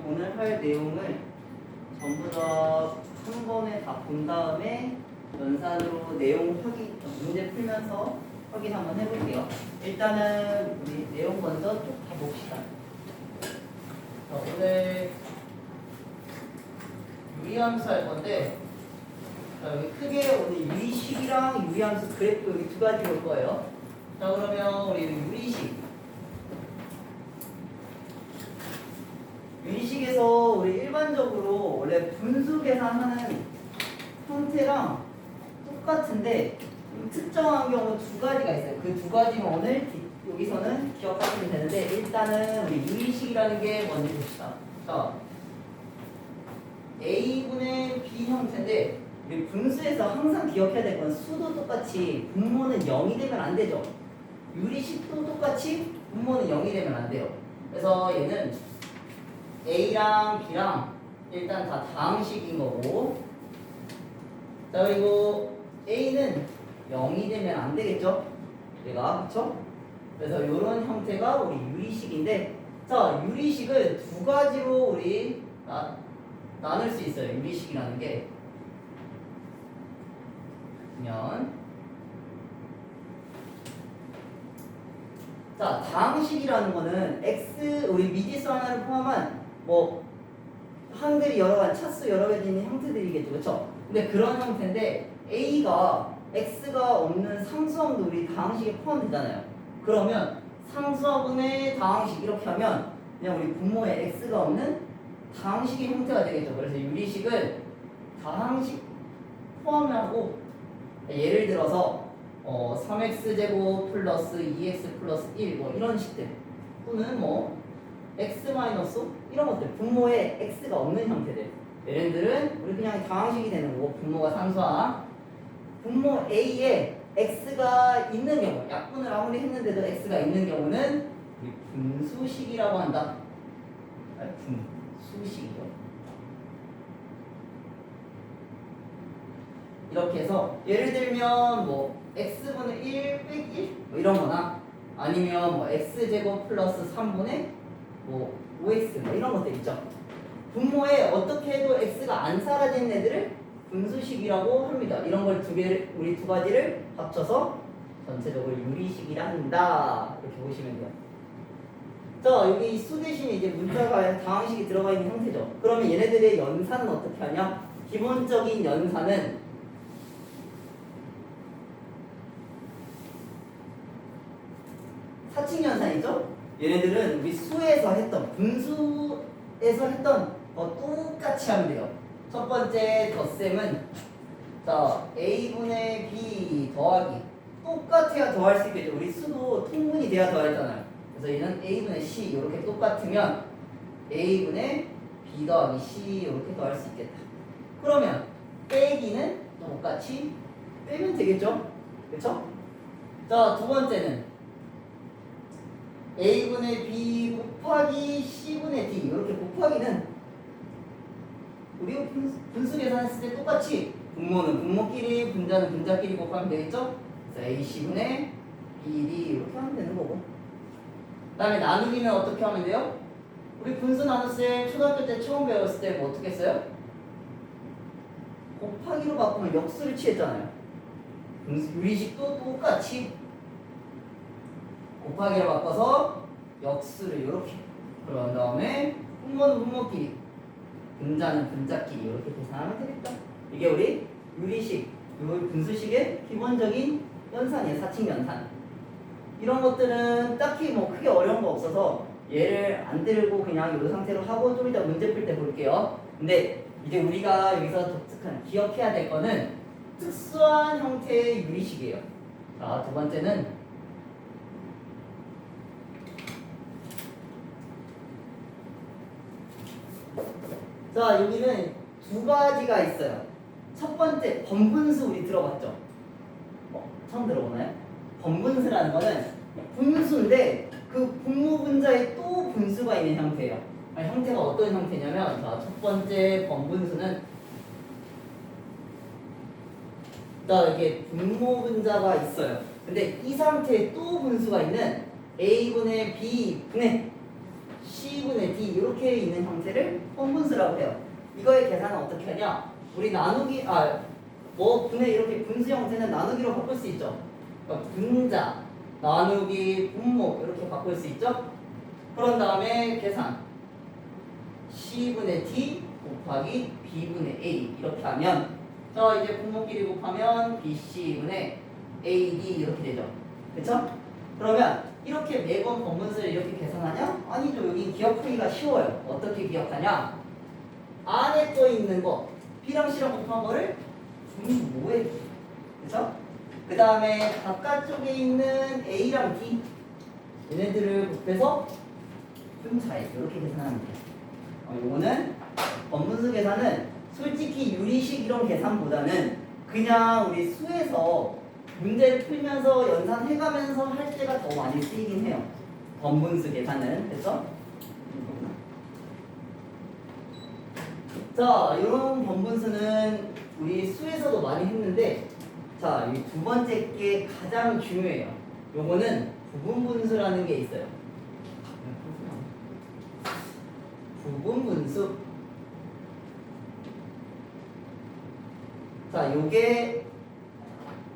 오늘 할 내용을 전부 다 한 번에 다 본 다음에 연산으로 내용 확인, 문제 풀면서 확인 한번 해볼게요. 일단은 우리 내용 먼저 쭉 봐봅시다. 오늘 유리함수 할 건데, 여기 크게 오늘 유리식이랑 유리함수 그래프 여기 두 가지 볼 거예요. 자, 그러면 우리 유리식에서 우리 일반적으로 원래 분수 계산하는 형태랑 똑같은데 특정한 경우 두 가지가 있어요. 그 두 가지는 오늘 여기서는 기억하시면 되는데, 일단은 우리 유리식이라는 게 뭔지 봅시다. 자, A분의 B 형태인데, 우리 분수에서 항상 기억해야 될 건 수도 똑같이 분모는 0이 되면 안 되죠. 유리식도 똑같이 분모는 0이 되면 안 돼요. 그래서 얘는 A랑 B랑 일단 다 다항식인 거고, 자, 그리고 A는 0이 되면 안 되겠죠? 얘가, 그쵸? 그래서 이런 형태가 우리 유리식인데, 자, 유리식을 두 가지로 우리 나눌 수 있어요. 유리식이라는 게. 그러면 자, 다항식이라는 거는 x 우리 미지수 하나를 포함한 뭐 항들이 여러 가지 차수 여러 가지 있는 형태들이겠죠, 그렇죠? 근데 그런 형태인데 a가 x가 없는 상수함도 우리 다항식에 포함되잖아요. 그러면 상수하분의 다항식 이렇게 하면 그냥 우리 분모에 x가 없는 다항식의 형태가 되겠죠. 그래서 유리식은 다항식 포함하고, 예를 들어서 3x제곱 플러스 2x 플러스 1 뭐 이런 식들, 또는 뭐 x 마이너스 이런 것들, 분모에 x가 없는 형태들, 얘네들은 우리 그냥 다항식이 되는 거고, 분모가 상수함. 분모 a에 x가 있는 경우, 약분을 아무리 했는데도 x가 있는 경우는 우리 분수식이라고 한다. 분수식이죠. 이렇게 해서 예를 들면 뭐 x분의 1 빼기 1 뭐 이런 거나, 아니면 뭐 x제곱 플러스 3분의 뭐 5x 뭐 이런 것들 있죠. 분모에 어떻게 해도 x가 안 사라지는 애들을 분수식이라고 합니다. 이런 걸 우리 두 가지를 합쳐서 전체적으로 유리식이라 한다. 이렇게 보시면 돼요. 자, 여기 수 대신에 이제 문자가 다항식이 들어가 있는 형태죠. 그러면 얘네들의 연산은 어떻게 하냐? 기본적인 연산은 사칙연산이죠. 얘네들은 우리 수에서 했던, 분수에서 했던 거 똑같이 하면 돼요. 첫 번째 덧셈은 자, a분의 b 더하기, 똑같아야 더할 수 있겠죠. 우리 수도 통분이 돼야 더했잖아요. 그래서 얘는 a분의 c 이렇게 똑같으면 a분의 b 더하기 c 이렇게 더할 수 있겠다. 그러면 빼기는 똑같이 빼면 되겠죠. 그렇죠? 자, 두 번째는 a분의 b 곱하기 c분의 d, 이렇게 곱하기는 우리가 분수 계산했을 때 똑같이 분모는 분모끼리, 분자는 분자끼리 곱하면 되겠죠? 그래서 ac분의 bd 이렇게 하면 되는 거고, 그 다음에 나누기는 어떻게 하면 돼요? 우리 분수 나눗셈 초등학교 때 처음 배웠을 때 뭐 어떻게 했어요? 곱하기로 바꾸면 역수를 취했잖아요. 유리식도 똑같이 곱하기로 바꿔서 역수를 이렇게, 그런 다음에 분모는 분모끼리, 분자는 분자끼리 이렇게 계산하면 되겠다. 이게 우리 유리식, 분수식의 기본적인 연산이에요. 사칙연산. 이런 것들은 딱히 뭐 크게 어려운 거 없어서 얘를 안 들고 그냥 이 상태로 하고 좀 이따 문제 풀 때 볼게요. 근데 이제 우리가 여기서 독특한, 기억해야 될 거는 특수한 형태의 유리식이에요. 자, 두 번째는 자, 여기는 두 가지가 있어요. 첫 번째, 번분수 우리 들어봤죠? 처음 들어보나요? 번분수라는 거는 분수인데 그 분모 분자에 또 분수가 있는 형태예요. 형태가 어떤 형태냐면, 자, 첫 번째 번분수는, 자, 이게 분모 분자가 있어요. 근데 이 상태에 또 분수가 있는 A분의 B분의 C분의 D 이렇게 있는 형태를 뻔분수라고 해요. 이거의 계산은 어떻게 하냐? 우리 나누기 뭐 분의 이렇게 분수 형태는 나누기로 바꿀 수 있죠. 그러니까 분자, 나누기, 분모 이렇게 바꿀 수 있죠. 그런 다음에 계산 C분의 D 곱하기 B분의 A 이렇게 하면 자 이제 분모끼리 곱하면 BC분의 AD 이렇게 되죠. 그쵸? 그러면 이렇게 매번 번분수를 이렇게 계산하냐? 아니죠. 여기 기억하기가 쉬워요. 어떻게 기억하냐? 안에 거 있는 거 B랑 C랑 곱한 거를 분모에 그쵸? 그 다음에 바깥쪽에 있는 A랑 D 얘네들을 곱해서 분차에 이렇게 계산하면 돼요. 요거는 번분수 계산은 솔직히 유리식 이런 계산보다는 그냥 우리 수에서 문제를 풀면서 연산해가면서 할 때가 더 많이 쓰이긴 해요. 번분수 계산은. 그래서 자, 이런 번분수는 우리 수에서도 많이 했는데 자, 이 두 번째 게 가장 중요해요. 요거는 부분분수라는 게 있어요. 부분분수. 자, 요게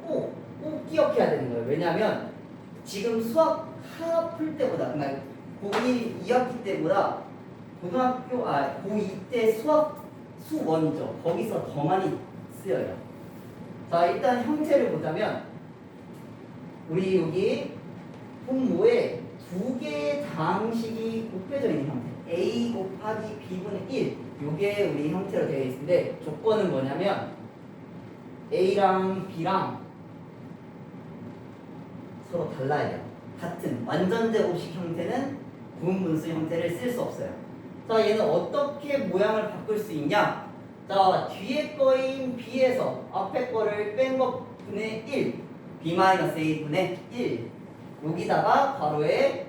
꼭 기억해야 되는 거예요. 왜냐하면 지금 수학 하나 풀 때보다, 그러니까 고1, 2학기 때보다 고등학교, 고2 때 수학 수원이죠. 거기서 더 많이 쓰여요. 자, 일단 형태를 보자면 우리 여기 분모에 두 개의 다항식이 곱해져 있는 형태. A 곱하기 B분의 1 요게 우리 형태로 되어 있는데 조건은 뭐냐면 A랑 B랑 서로 달라야 돼요. 같은 완전제곱식 형태는 부분분수 형태를 쓸 수 없어요. 자, 얘는 어떻게 모양을 바꿀 수 있냐? 자, 뒤에 거인 B에서 앞에 거를 뺀 것분의 1 B-A분의 1 여기다가 괄호에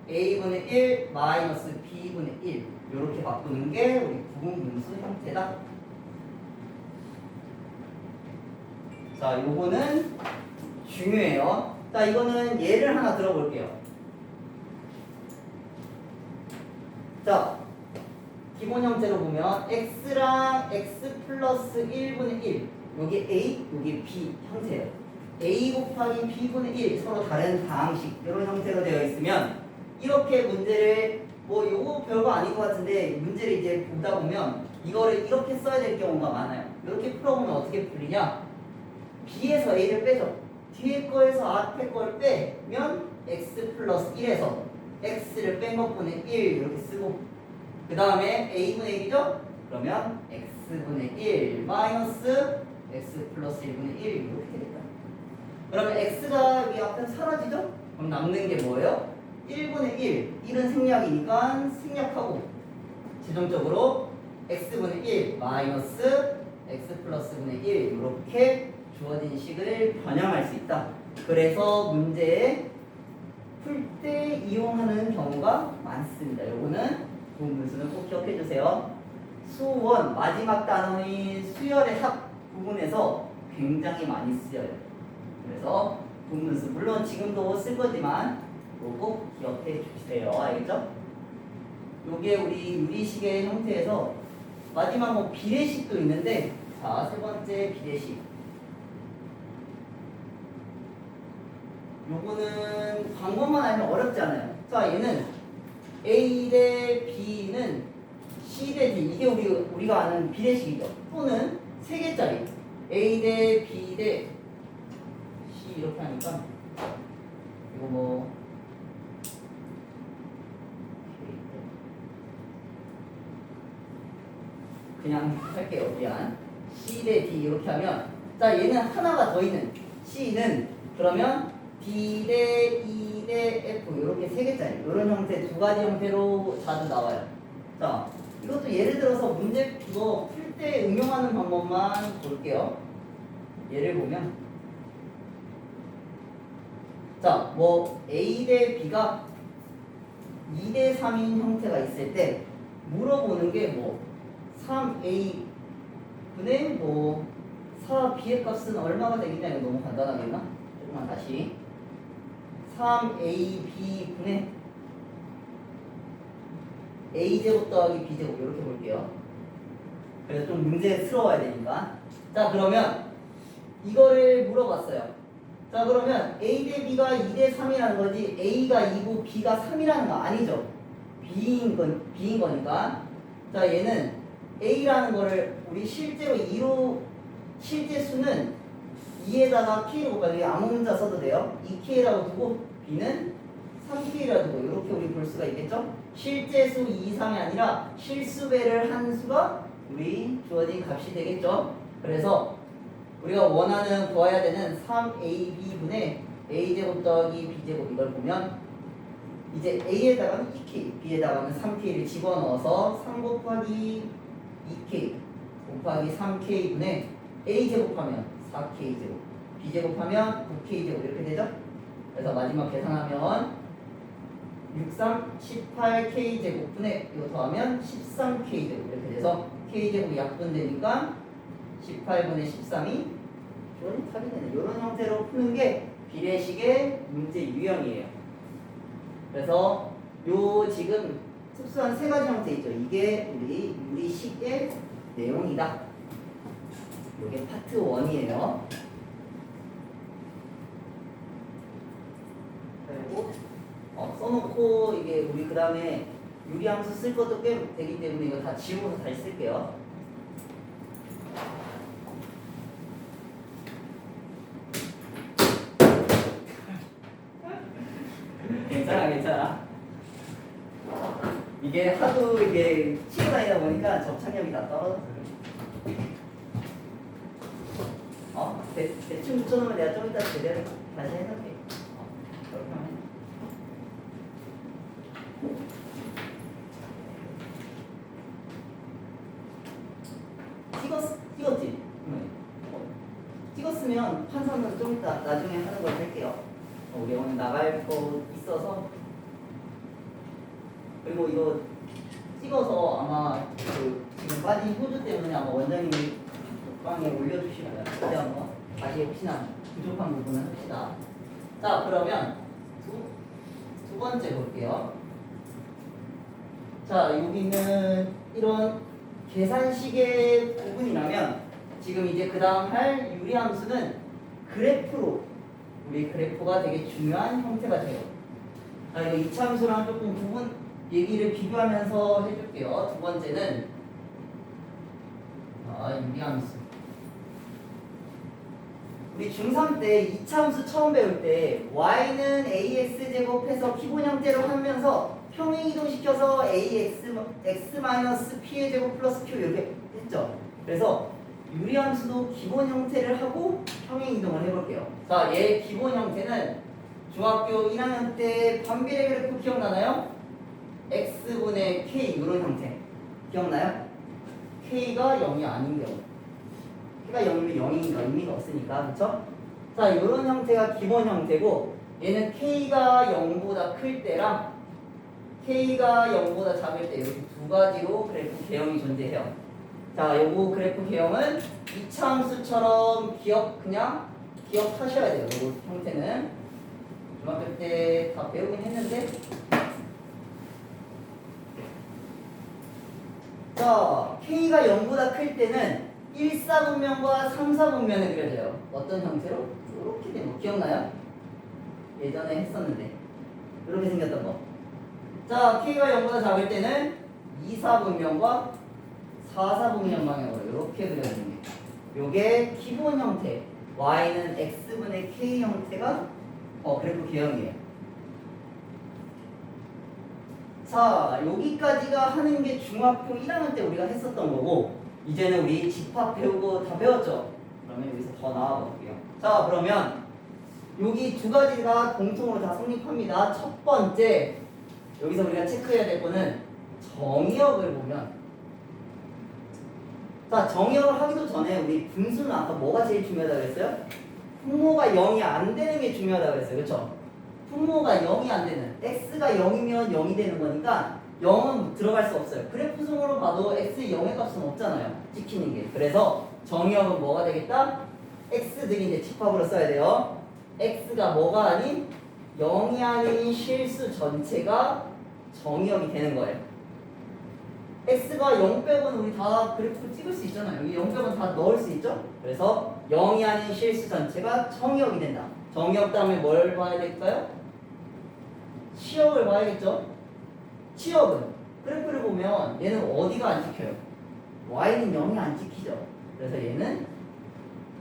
A분의 1 마이너스 B분의 1 이렇게 바꾸는 게 우리 부분분수 형태다. 자, 요거는 중요해요. 자, 이거는 예를 하나 들어볼게요. 자, 기본 형태로 보면 x랑 x 플러스 1분의 1 여기 a, 여기 b 형태예요. a 곱하기 b분의 1 서로 다른 다항식 이런 형태로 되어 있으면 이렇게 문제를 뭐 요거 별거 아닌 것 같은데 문제를 이제 보다 보면 이거를 이렇게 써야 될 경우가 많아요. 이렇게 풀어보면 어떻게 풀리냐? b에서 a를 빼죠. 뒤에 거에서 앞에 걸 빼면 x 플러스 1에서 x를 뺀 것분의 1 이렇게 쓰고 그 다음에 a분의 1이죠? 그러면 x분의 1 마이너스 x 플러스 1분의 1 이렇게 되겠다. 그러면 x가 여기 앞에 사라지죠? 그럼 남는 게 뭐예요? 1분의 1 1은 생략이니까 생략하고 최종적으로 x분의 1 마이너스 x 플러스 분의 1 이렇게 주어진 식을 변형할 수 있다. 그래서 문제에 풀 때 이용하는 경우가 많습니다. 요거는 부분분수는 꼭 기억해 주세요. 수원 마지막 단어인 수열의 합 부분에서 굉장히 많이 쓰여요. 그래서 부분분수 물론 지금도 쓸 거지만 요거 기억해 주세요. 알겠죠? 요게 우리 유리식의 형태에서 마지막 뭐 비례식도 있는데 자, 세 번째 비례식. 요거는 방법만 알면 어렵지 않아요. 자, 얘는 A 대 B는 C 대 D 이게 우리가 아는 비례식이죠. 또는 세 개짜리 A 대 B 대 C 이렇게 하니까 이거 뭐 그냥 할게요. 미안. C 대 D 이렇게 하면 자, 얘는 하나가 더 있는 C는 그러면 D 대 E 대 F 이렇게 세 개짜리 이런 형태 두 가지 형태로 자주 나와요. 자, 이것도 예를 들어서 문제 이거 풀 때 응용하는 방법만 볼게요. 예를 보면 자, 뭐 A 대 B가 2 대 3인 형태가 있을 때 물어보는 게 뭐 3A 분의 뭐 4B의 값은 얼마가 되겠냐. 이거 너무 간단하겠나? 조금만 다시 3ab분의 a제곱 더하기 b제곱 이렇게 볼게요. 그래서 좀 문제스러워야 되니까. 자, 그러면 이거를 물어봤어요. 자, 그러면 a 대 b가 2대 3이라는 거지 a가 2고 b가 3이라는 거 아니죠? b인 거니까. 자, 얘는 a라는 거를 우리 실제로 2로 실제 수는 2에다가 k를 곱하기 아무 문자 써도 돼요. 2k라고 두고 b는 3k라고 두고 이렇게 우리 볼 수가 있겠죠? 실제 수 2 이상이 아니라 실수배를 한 수가 우리 주어진 값이 되겠죠? 그래서 우리가 원하는 구해야 되는 3ab분의 a제곱 더하기 b제곱 이걸 보면 이제 a에다가는 2k, b에다가는 3k를 집어넣어서 3 곱하기 2k 곱하기 3k분의 a제곱하면 4k제곱, b제곱하면 9k제곱 이렇게 되죠? 그래서 마지막 계산하면 63, 18k제곱분의 이거 더하면 13k제곱 이렇게 돼서 k제곱이 약분되니까 18분의 13이 주어진 답이 되는 이런 형태로 푸는 게 비례식의 문제 유형이에요. 그래서 요 지금 특수한 세 가지 형태 있죠. 이게 우리 유리식의 내용이다. 이게 파트 1이에요. 그리고 써놓고 이게 우리 그 다음에 유리함수 쓸 것도 꽤 되기 때문에 이거 다 지우고서 다시 쓸게요. 괜찮아. 이게 하도 이게 치고 다니다 보니까 접착력이 다 떨어져서 그래. 대충 붙여놓으면 내가 좀 이따 제대로 다시 해놓을게. 그렇게 하면 찍었지? 찍었으면 판사는 좀 이따 나중에 하는 걸 할게요. 우리 오늘 나갈 거 있어서. 그리고 이거 찍어서 아마 그 지금 빠진 호주 때문에 아마 원장님이 방에 올려주시면 그때 한번 다시 혹시나 부족한 부분은 합시다. 자, 그러면 두 번째 볼게요. 자, 여기는 이런 계산식의 부분이라면 지금 이제 그 다음 할 유리함수는 그래프로 우리 그래프가 되게 중요한 형태가 돼요. 자, 이거 이차함수랑 조금 부분 얘기를 비교하면서 해줄게요. 두 번째는 유리함수. 우리 중3 때 이차함수 처음 배울 때 y는 ax제곱해서 기본 형태로 하면서 평행이동시켜서 x-p의 제곱 플러스 q 이렇게 했죠. 그래서 유리함수도 기본 형태를 하고 평행이동을 해볼게요. 자, 얘 기본 형태는 중학교 1학년 때 반비례 그래프 기억나나요? x분의 k 이런 형태 기억나요? k가 0이 아닌 경우, k가 0이면 0이니까 의미가 없으니까, 그쵸? 자, 이런 형태가 기본 형태고 얘는 k가 0보다 클 때랑 k가 0보다 작을 때 이렇게 두 가지로 그래프 개형이 존재해요. 자, 요거 그래프 개형은 이차함수처럼 그냥 기억하셔야 돼요. 요 형태는 중학교 때 다 배우긴 했는데. 자, k가 0보다 클 때는 1사분면과 3사분면을 그려져요. 어떤 형태로? 이렇게 된 거 기억나요? 예전에 했었는데 이렇게 생겼던 거. 자, k가 0보다 작을 때는 2사분면과 4사분면 방향으로 이렇게 그려지는 게 요게 기본 형태, y는 x분의 k 형태가 그래프 개형이에요. 자, 여기까지가 하는 게 중학교 1학년 때 우리가 했었던 거고, 이제는 우리 집합 배우고 다 배웠죠? 그러면 여기서 더 나와 볼게요. 자, 그러면 여기 두 가지가 공통으로 다 성립합니다. 첫 번째, 여기서 우리가 체크해야 될 거는 정의역을 보면, 자, 정의역을 하기도 전에 우리 분수는 아까 뭐가 제일 중요하다고 했어요? 분모가 0이 안 되는 게 중요하다고 했어요. 그렇죠? 분모가 0이 안 되는, x가 0이면 0이 되는 거니까 0은 들어갈 수 없어요. 그래프성으로 봐도 x의 0의 값은 없잖아요. 찍히는 게. 그래서 정의역은 뭐가 되겠다? x들이 이제 집합으로 써야 돼요. x가 뭐가 아닌 0이 아닌 실수 전체가 정의역이 되는 거예요. x가 0 빼고는 우리 다 그래프 찍을 수 있잖아요. 여기 0 빼고는 다 넣을 수 있죠? 그래서 0이 아닌 실수 전체가 정의역이 된다. 정의역 다음에 뭘 봐야 될까요? 치역을 봐야겠죠? 치역은 그래프를 보면 얘는 어디가 안 찍혀요? y는 0이 안 찍히죠. 그래서 얘는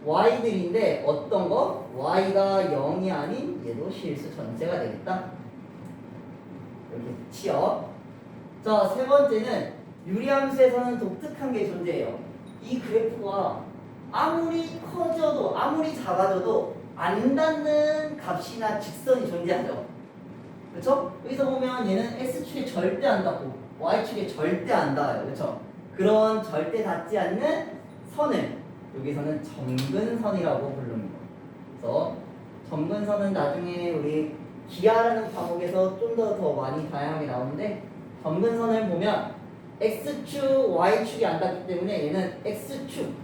y들인데 어떤 거? y가 0이 아닌 얘도 실수 전체가 되겠다. 이렇게 치역. 자, 세 번째는 유리함수에서는 독특한 게 존재해요. 이 그래프가 아무리 커져도 아무리 작아져도 안 닿는 값이나 직선이 존재하죠. 그렇죠? 여기서 보면 얘는 x축에 절대 안 닿고 y축에 절대 안 닿아요. 그렇죠? 그런 절대 닿지 않는 선을 여기서는 점근선이라고 부릅니다. 그래서 점근선은 나중에 우리 기하라는 과목에서 좀 더 많이 다양하게 나오는데 점근선을 보면 x축, y축이 안 닿기 때문에 얘는 x축,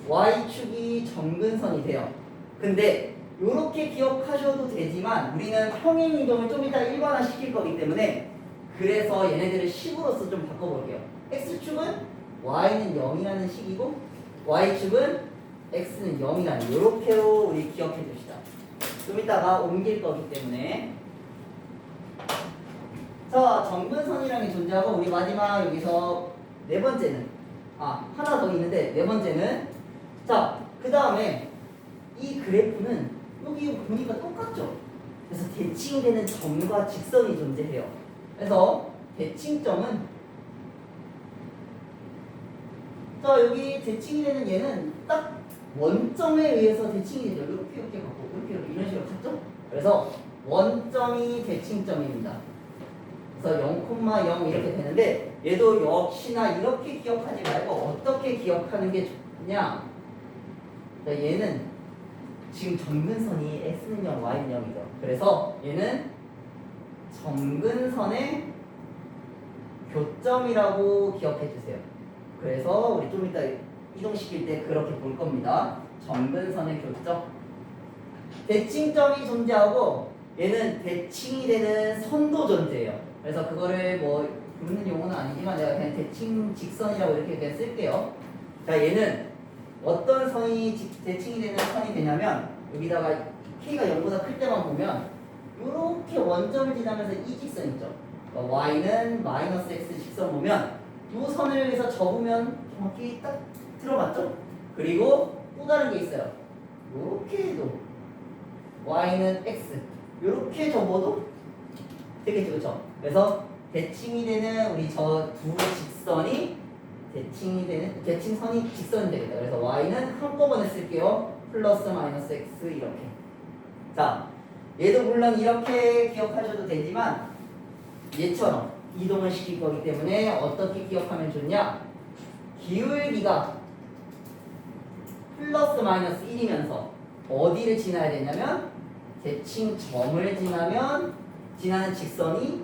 y축이 점근선이 돼요. 근데 이렇게 기억하셔도 되지만 우리는 평행 이동을 좀 이따 일반화 시킬 거기 때문에 그래서 얘네들을 식으로서 좀 바꿔볼게요. x축은 y는 0이라는 식이고 y축은 x는 0이라는 이렇게로 우리 기억해 줍시다. 좀 이따가 옮길 거기 때문에 자, 점근선이라는 게 존재하고 우리 마지막 여기서 네 번째는 하나 더 있는데 네 번째는 자, 그 다음에 이 그래프는 여기 보니까 똑같죠? 그래서 대칭되는 점과 직선이 존재해요. 그래서 대칭점은 자, 여기 대칭이 되는 얘는 딱 원점에 의해서 대칭이 되죠. 이렇게 갖고 이렇게 이런 식으로 갔죠? 그래서 원점이 대칭점입니다. 그래서 0,0 이렇게 되는데 얘도 역시나 이렇게 기억하지 말고 어떻게 기억하는 게 좋냐? 자, 얘는 지금 점근선이 x는 0, y는 0이죠. 그래서 얘는 점근선의 교점이라고 기억해 주세요. 그래서 우리 좀 이따 이동시킬 때 그렇게 볼 겁니다. 점근선의 교점. 대칭점이 존재하고 얘는 대칭이 되는 선도 존재해요. 그래서 그거를 뭐 부르는 용어는 아니지만 내가 그냥 대칭 직선이라고 이렇게 그냥 쓸게요. 자, 얘는 어떤 선이 대칭이 되는 선이 되냐면 여기다가 k가 0보다 클 때만 보면 이렇게 원점을 지나면서 이 직선 있죠. 그러니까 y는 마이너스 x 직선 보면 이 선을 위해서 접으면 정확히 딱 들어맞죠? 그리고 또 다른 게 있어요. 이렇게 해도 y는 x 이렇게 접어도 되겠죠, 그렇죠? 그래서 대칭이 되는 우리 저 두 직선이 대칭선이 직선이 되겠다. 그래서 y는 한꺼번에 쓸게요. 플러스 마이너스 x 이렇게. 자, 얘도 물론 이렇게 기억하셔도 되지만 얘처럼 이동을 시킬 거기 때문에 어떻게 기억하면 좋냐? 기울기가 플러스 마이너스 1이면서 어디를 지나야 되냐면 대칭점을 지나면 지나는 직선이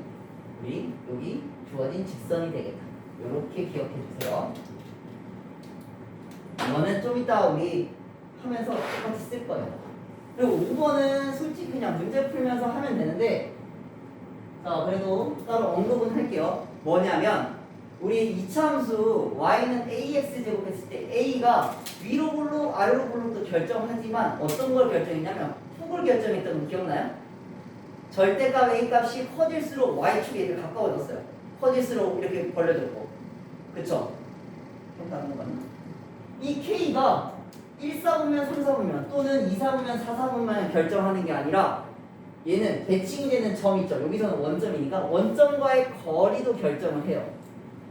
우리 여기 주어진 직선이 되겠다. 이렇게 기억해 주세요. 이거는 좀 이따 우리 하면서 똑같이 쓸 거예요. 그리고 5번은 솔직히 그냥 문제 풀면서 하면 되는데 자, 그래도 따로 언급은 할게요. 뭐냐면 우리 이차함수 y는 ax 제곱했을 때 a가 위로 볼록 아래로 볼록도 결정하지만 어떤 걸 결정했냐면 폭을 결정했던 거 기억나요? 절대값 a 값이 커질수록 y축에 이렇게 가까워졌어요. 커질수록 이렇게 벌려졌고, 그쵸? 기억나는 거 맞나? 이 k가 1사분면 3사분면 또는 2사분면 4사분면 결정하는 게 아니라 얘는 대칭이 되는 점 있죠. 여기서는 원점이니까 원점과의 거리도 결정을 해요.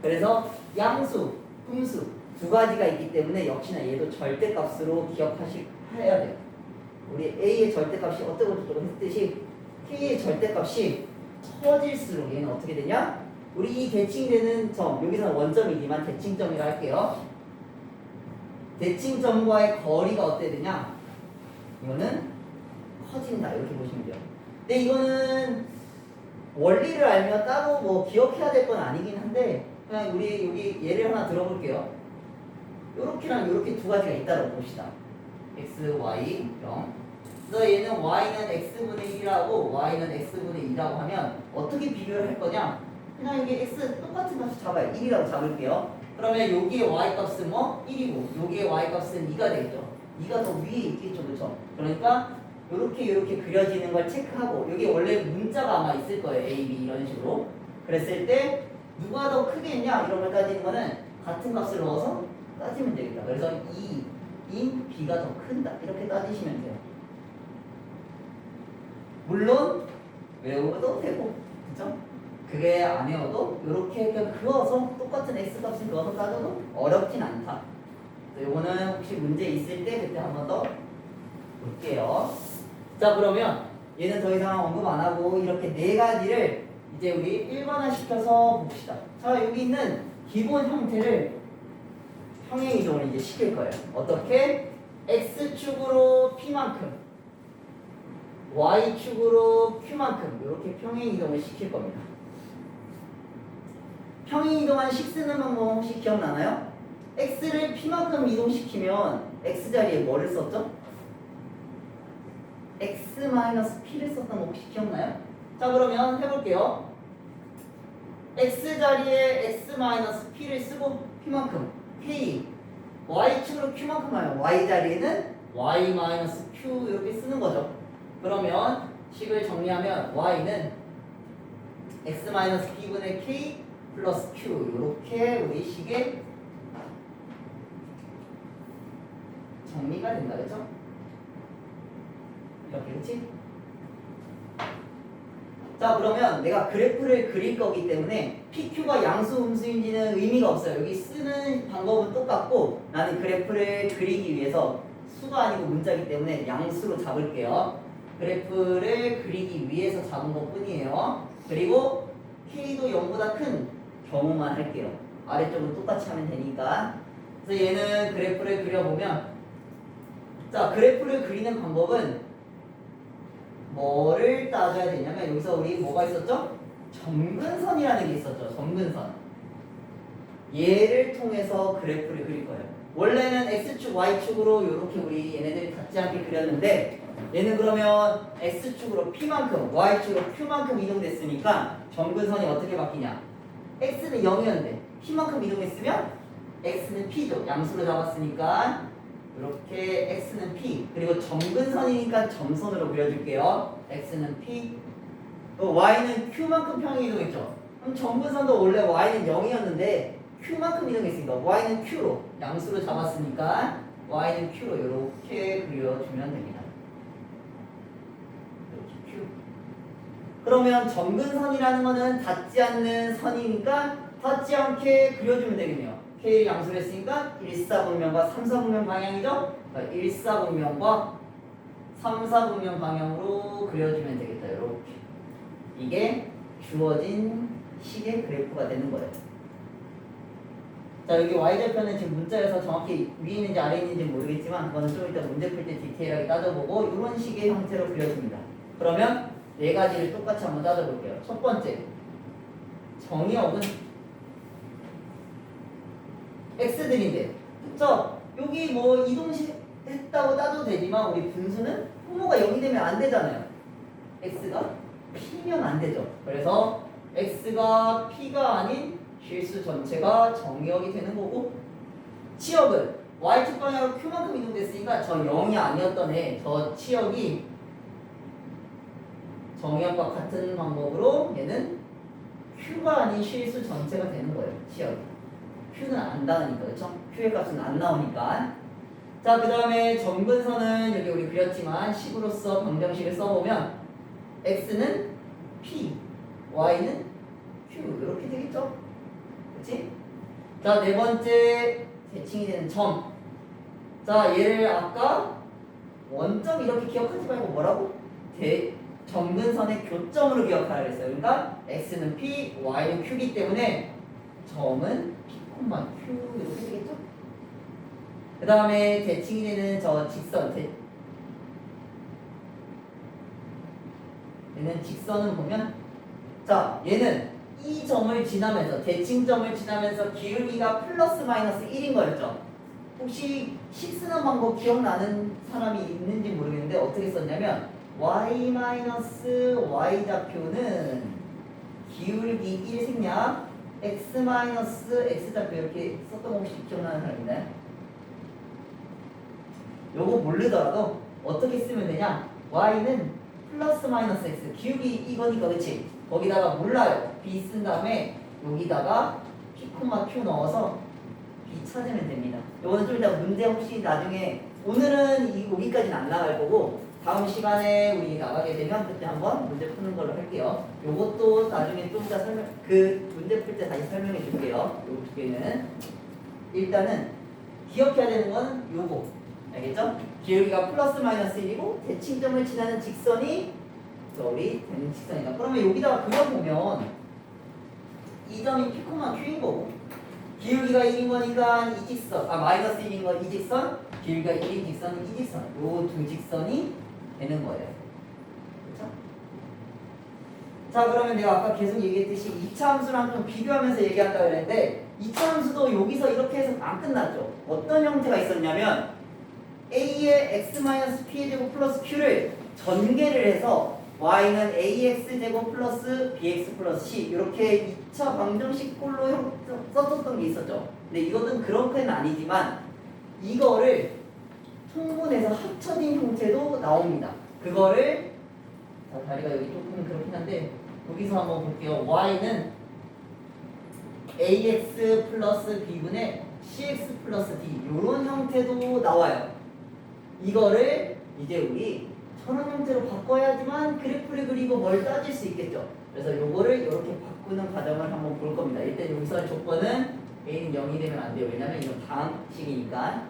그래서 양수, 분수 두 가지가 있기 때문에 역시나 얘도 절대값으로 기억해야 돼요. 우리 a의 절대값이 어쩌고 저쩌고 했듯이 k의 절대값이 커질수록 얘는 어떻게 되냐? 우리 이 대칭되는 점, 여기서는 원점이지만 대칭점이라 할게요. 대칭점과의 거리가 어떻게 되냐? 이거는 커진다. 이렇게 보시면 돼요. 근데 이거는 원리를 알면 따로 뭐 기억해야 될 건 아니긴 한데 그냥 우리 여기 예를 하나 들어볼게요. 요렇게랑 요렇게 두 가지가 있다고 봅시다. x, y, 0. 그래서 얘는 y는 x분의 1하고 y는 x분의 2라고 하면 어떻게 비교를 할 거냐? 그냥 이게 x 똑같은 값을 잡아요. 1이라고 잡을게요. 그러면 여기에 y 값은 뭐? 1이고 여기에 y 값은 2가 되겠죠. 2가 더 위에 있겠죠. 그렇죠? 그러니까 이렇게 그려지는 걸 체크하고 여기 원래 문자가 아마 있을 거예요. a, b 이런 식으로. 그랬을 때 누가 더 크겠냐 이런 걸 따지는 거는 같은 값을 넣어서 따지면 되겠다. 그래서 2인 b가 더 큰다. 이렇게 따지시면 돼요. 물론 외워도 되고, 그쵸? 그게 안 외워도 이렇게 그냥 그어서 똑같은 x 값을 그어서 따져도 어렵진 않다. 요거는 혹시 문제 있을 때 그때 한 번 더 볼게요. 자, 그러면 얘는 더 이상 언급 안 하고 이렇게 네 가지를 이제 우리 일반화 시켜서 봅시다. 자, 여기 있는 기본 형태를 평행 이동을 이제 시킬 거예요. 어떻게? x축으로 p만큼 y축으로 q만큼 이렇게 평행 이동을 시킬 겁니다. 평행 이동한 식쓰는 방법 혹시 기억나나요? x를 p만큼 이동시키면 x 자리에 뭐를 썼죠? x-p를 썼던 거 혹시 기억나요? 자, 그러면 해볼게요. x 자리에 x-p를 쓰고 p만큼 k y축으로 q만큼 하면 y 자리에는 y-q 이렇게 쓰는 거죠. 그러면 식을 정리하면 y는 x-b분의 k 플러스 q 이렇게 우리 식의 정리가 된다. 그렇죠? 이렇게, 그렇지? 자, 그러면 내가 그래프를 그릴 거기 때문에 PQ가 양수 음수인지는 의미가 없어요. 여기 쓰는 방법은 똑같고 나는 그래프를 그리기 위해서 수가 아니고 문자이기 때문에 양수로 잡을게요. 그래프를 그리기 위해서 잡은 것 뿐이에요. 그리고 K도 0보다 큰 경우만 할게요. 아래쪽은 똑같이 하면 되니까. 그래서 얘는 그래프를 그려보면, 자, 그래프를 그리는 방법은 뭐를 따져야 되냐면 여기서 우리 뭐가 있었죠? 점근선이라는 게 있었죠. 점근선. 얘를 통해서 그래프를 그릴 거예요. 원래는 x축, y축으로 이렇게 우리 얘네들이 닿지 않게 그렸는데 얘는 그러면 x축으로 p만큼, y축으로 q만큼 이동됐으니까 점근선이 어떻게 바뀌냐? x는 0이었는데 p만큼 이동했으면 x는 p죠. 양수로 잡았으니까 이렇게 x는 p, 그리고 점근선이니까 점선으로 그려줄게요. x는 p, 또 y는 q만큼 평행 이동했죠. 그럼 점근선도 원래 y는 0이었는데 q만큼 이동했으니까 y는 q로 양수로 잡았으니까 y는 q로 이렇게 그려주면 됩니다. 이렇게 q. 그러면 점근선이라는 거는 닿지 않는 선이니까 닿지 않게 그려주면 되겠네요. K를 양수로 했으니까 1사분면과 3사분면 방향이죠? 그러니까 1사분면과 3사분면 방향으로 그려주면 되겠다. 이렇게. 이게 주어진 식의 그래프가 되는 거예요. 자, 여기 y절편은 지금 문자에서 정확히 위에 있는지 아래에 있는지 모르겠지만 그거는 좀 이따 문제 풀 때 디테일하게 따져보고 이런 식의 형태로 그려줍니다. 그러면 네 가지를 똑같이 한번 따져볼게요. 첫 번째, 정의역은 x들인데, 그쵸? 여기 뭐 이동했다고 따져도 되지만 우리 분수는 분모가 0이 되면 안 되잖아요. x가 p면 안 되죠. 그래서 x가 p가 아닌 실수 전체가 정의역이 되는 거고, 치역은 y축 방향으로 q만큼 이동됐으니까 저 0이 아니었던 저 치역이 정의역과 같은 방법으로 얘는 q가 아닌 실수 전체가 되는 거예요. 치역이. Q는 안 닿으니까, 그렇죠? Q의 값은 안 나오니까. 자, 그 다음에 점근선은 여기 우리 그렸지만 식으로서 방정식을 써보면 x는 p, y는 q 이렇게 되겠죠? 그렇지? 자, 네 번째 대칭이 되는 점. 자, 얘를 아까 원점 이렇게 기억하지 말고 뭐라고? 점근선의 교점으로 기억하라 그랬어요. 그러니까 x는 p, y는 q이기 때문에 점은 q 이렇게 되겠죠? 그 다음에 대칭이 되는 저 직선, 얘는 직선을 보면, 자, 얘는 이 점을 지나면서, 대칭점을 지나면서 기울기가 플러스 마이너스 1인 거였죠? 혹시 식 쓰는 방법 기억나는 사람이 있는지 모르겠는데 어떻게 썼냐면 y 좌표는 기울기 1 생략 x 좌표 이렇게 썼던 거 혹시 기억나는 사람 있나요? 요거 모르더라도 어떻게 쓰면 되냐? y는 플러스 마이너스 x 기울기 이거니까 그치? 거기다가 몰라요 b 쓴 다음에 여기다가 p, q 넣어서 b 찾으면 됩니다. 요거는 좀 이따 문제 혹시 나중에 오늘은 여기까지는 안 나갈 거고 다음 시간에 우리 나가게 되면 그때 한번 문제 푸는 걸로 할게요. 요것도 나중에 좀 이따 문제 풀 때 다시 설명해 줄게요. 요 두 개는 일단은 기억해야 되는 건 요거 알겠죠? 기울기가 플러스 마이너스 1이고 대칭점을 지나는 직선이 우리 되는 직선이다. 그러면 여기다가 그려보면 이 점이 p, q인 거고 기울기가 1인 거니까 이 직선 마이너스 1인 건 이 직선 기울기가 1인 직선은 이 직선 요 두 직선이 되는 거예요. 그렇죠? 자 그러면 내가 아까 계속 얘기했듯이 2차 함수랑 좀 비교하면서 얘기한다고 그랬는데 2차 함수도 여기서 이렇게 해서 안 끝났죠. 어떤 형태가 있었냐면 a의 x-p의 제곱 플러스 q를 전개를 해서 y는 ax 제곱 플러스 bx 플러스 c 이렇게 2차 방정식 꼴로 썼었던 게 있었죠. 근데 이것은 그렇게는 아니지만 이거를 통분해서 합쳐진 형태도 나옵니다. 그거를 다리가 여기 조금 그렇긴 한데 여기서 한번 볼게요. y는 ax 플러스 b분의 cx 플러스 d 이런 형태도 나와요. 이거를 이제 우리 천원 형태로 바꿔야지만 그래프를 그리고 뭘 따질 수 있겠죠. 그래서 요거를 이렇게 바꾸는 과정을 한번 볼 겁니다. 일단 여기서 조건은 a는 0이 되면 안 돼요. 왜냐면 이건 방식이니까.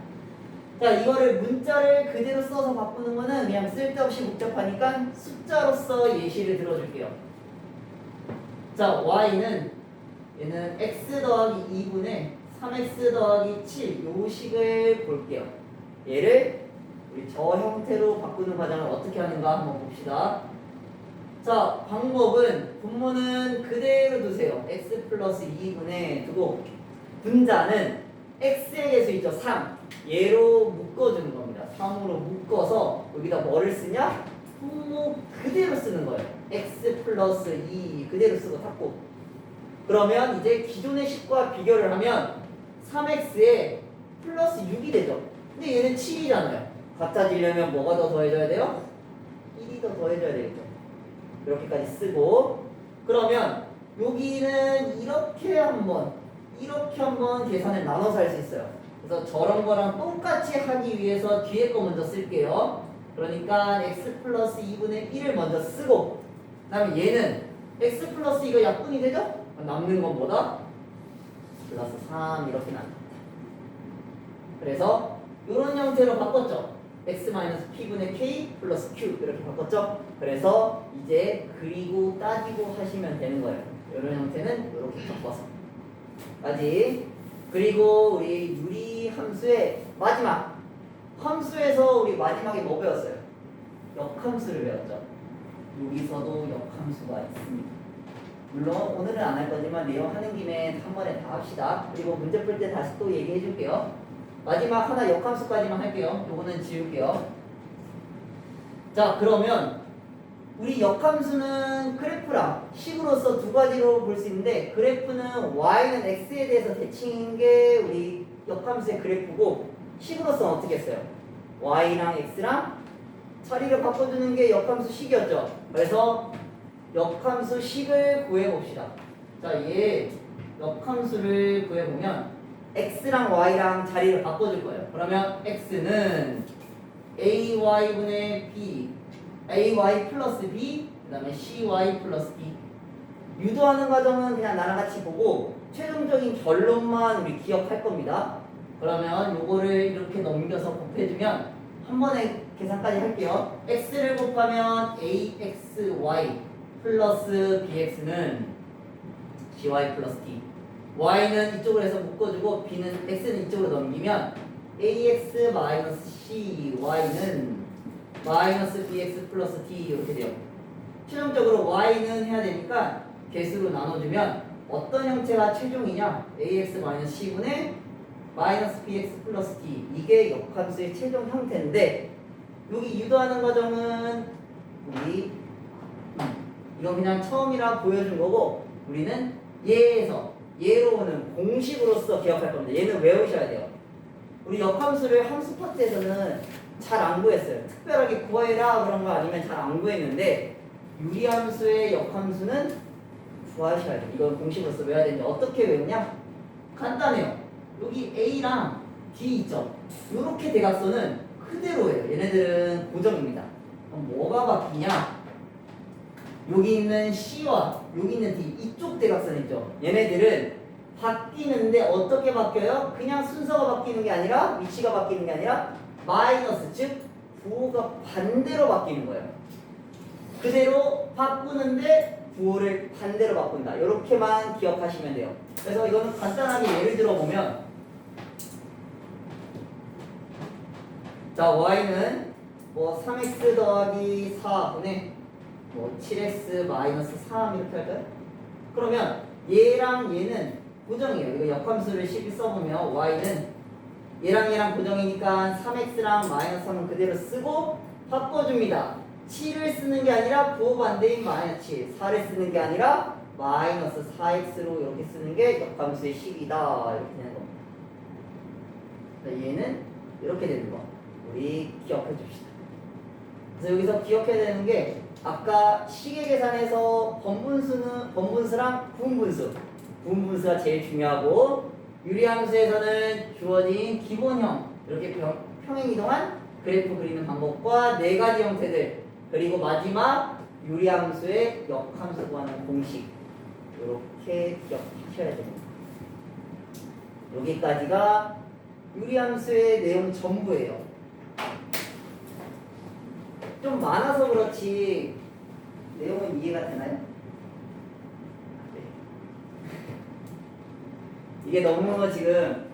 자 이거를 문자를 그대로 써서 바꾸는 거는 그냥 쓸데없이 복잡하니까 숫자로서 예시를 들어줄게요. 자 y는 얘는 x 더하기 2분의 3x 더하기 7 요 식을 볼게요. 얘를 우리 저 형태로 바꾸는 과정을 어떻게 하는가 한번 봅시다. 자 방법은 분모는 그대로 두세요. x 플러스 2분의 두고 분자는 x의 개수 있죠. 3 얘로 묶어주는 겁니다. 3으로 묶어서 여기다 뭐를 쓰냐? 분모 그대로 쓰는 거예요. x 플러스 2 그대로 쓰고 닫고 그러면 이제 기존의 식과 비교를 하면 3x에 플러스 6이 되죠. 근데 얘는 7이잖아요. 같아지려면 뭐가 더 더해져야 돼요? 1이 더 더해져야 되겠죠. 이렇게까지 쓰고 그러면 여기는 이렇게 한번 계산을 나눠서 할 수 있어요. 그래서 저런 거랑 똑같이 하기 위해서 뒤에 거 먼저 쓸게요. 그러니까 x 플러스 2분의 1을 먼저 쓰고 그 다음에 얘는 x 플러스 2가 약분이 되죠? 남는 건 뭐다? 플러스 3 이렇게 남습니다. 그래서 이런 형태로 바꿨죠. x-p분의 k 플러스 q 이렇게 바꿨죠. 그래서 이제 그리고 따지고 하시면 되는 거예요. 이런 형태는 이렇게 바꿔서 까지. 그리고 우리 유리 함수의 마지막 함수에서 우리 마지막에 뭐 배웠어요? 역함수를 배웠죠. 여기서도 역함수가 있습니다. 물론 오늘은 안 할 거지만 내용 하는 김에 한 번에 다 합시다. 그리고 문제 풀 때 다시 또 얘기해 줄게요. 마지막 하나 역함수까지만 할게요. 요거는 지울게요. 자 그러면 우리 역함수는 그래프랑 식으로서 두 가지로 볼 수 있는데 그래프는 y는 x에 대해서 대칭인 게 우리 역함수의 그래프고 식으로서는 어떻게 했어요? y랑 x랑 자리를 바꿔주는 게 역함수 식이었죠. 그래서 역함수 식을 구해봅시다. 자, 얘 역함수를 구해보면 x랑 y랑 자리를 바꿔줄 거예요. 그러면 x는 ay분의 b ay 플러스 b 그 다음에 cy 플러스 d 유도하는 과정은 그냥 나랑 같이 보고 최종적인 결론만 우리 기억할 겁니다. 그러면 요거를 이렇게 넘겨서 곱해주면 한 번에 계산까지 할게요. x를 곱하면 axy 플러스 bx는 gy 플러스 d y는 이쪽으로 해서 묶어주고 b는 x는 이쪽으로 넘기면 ax 마이너스 cy는 마이너스 bx 플러스 d 이렇게 돼요. 최종적으로 y는 해야 되니까 개수로 나눠주면 어떤 형태가 최종이냐? ax 마이너스 c분의 마이너스 bx 플러스 d 이게 역함수의 최종 형태인데 여기 유도하는 과정은 우리 이건 그냥 처음이라 보여준 거고 우리는 얘에서 얘로 오는 공식으로서 기억할 겁니다. 얘는 외우셔야 돼요. 우리 역함수를 함수 파트에서는 잘 안 구했어요. 특별하게 구해라 그런 거 아니면 잘 안 구했는데 유리함수의 역함수는 구하셔야 돼요. 이건 공식으로서 외워야 되는데 어떻게 외우냐? 간단해요. 여기 A랑 D 있죠? 이렇게 대각선은 그대로예요. 얘네들은 고정입니다. 그럼 뭐가 바뀌냐? 여기 있는 C와 여기 있는 D 이쪽 대각선 있죠? 얘네들은 바뀌는데 어떻게 바뀌어요? 그냥 순서가 바뀌는 게 아니라 위치가 바뀌는 게 아니라 마이너스 즉 부호가 반대로 바뀌는 거예요. 그대로 바꾸는데 부호를 반대로 바꾼다. 이렇게만 기억하시면 돼요. 그래서 이거는 간단하게 예를 들어 보면 자 y는 뭐 3x 더하기 4분의 뭐 7x 마이너스 3 이렇게 할까요? 그러면 얘랑 얘는 고정이에요. 이거 역함수를 식을 써보면 y는 얘랑 고정이니까 3x랑 마이너스 3은 그대로 쓰고 바꿔줍니다. 7을 쓰는 게 아니라 부호 반대인 마이너스 7, 4를 쓰는 게 아니라 마이너스 4x로 이렇게 쓰는 게 역함수의 식이다. 이렇게 되는 겁니다. 얘는 이렇게 되는 거. 우리 기억해 줍시다. 그래서 여기서 기억해야 되는 게 아까 시계 계산에서 번분수랑 부분분수가 제일 중요하고 유리함수에서는 주어진 기본형 이렇게 평행이동한 그래프 그리는 방법과 네 가지 형태들 그리고 마지막 유리함수의 역함수 구하는 공식 이렇게 기억하셔야 됩니다. 여기까지가 유리함수의 내용 전부예요. 좀 많아서 그렇지 내용은 이해가 되나요? 네. 이게 너무 지금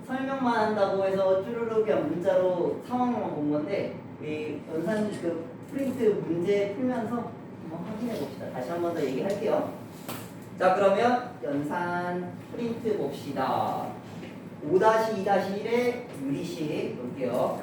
설명만 한다고 해서 쭈루룩 그냥 문자로 상황만 본 건데 이 연산 그 프린트 문제 풀면서 한번 확인해 봅시다. 다시 한 번 더 얘기할게요. 자 그러면 연산 프린트 봅시다. 5-2-1의 유리식 볼게요.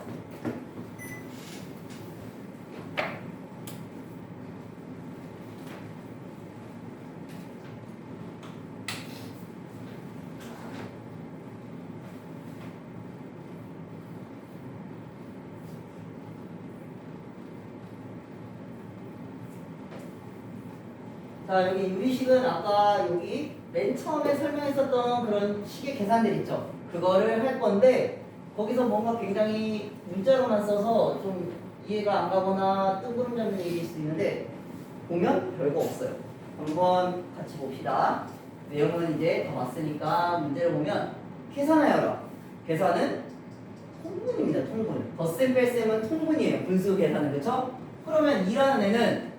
자 여기 유리식은 아까 여기 맨 처음에 설명했었던 그런 식의 계산들 있죠. 그거를 할 건데 거기서 뭔가 굉장히 문자로만 써서 좀 이해가 안 가거나 뜬구름 잡는 얘기일 수 있는데 보면 별거 없어요. 한번 같이 봅시다. 내용은 이제 다 왔으니까 문제를 보면 계산하여라. 계산은 통분입니다. 통분. 덧셈 뺄셈은 통분이에요. 분수 계산은 그렇죠? 그러면 2라는 애는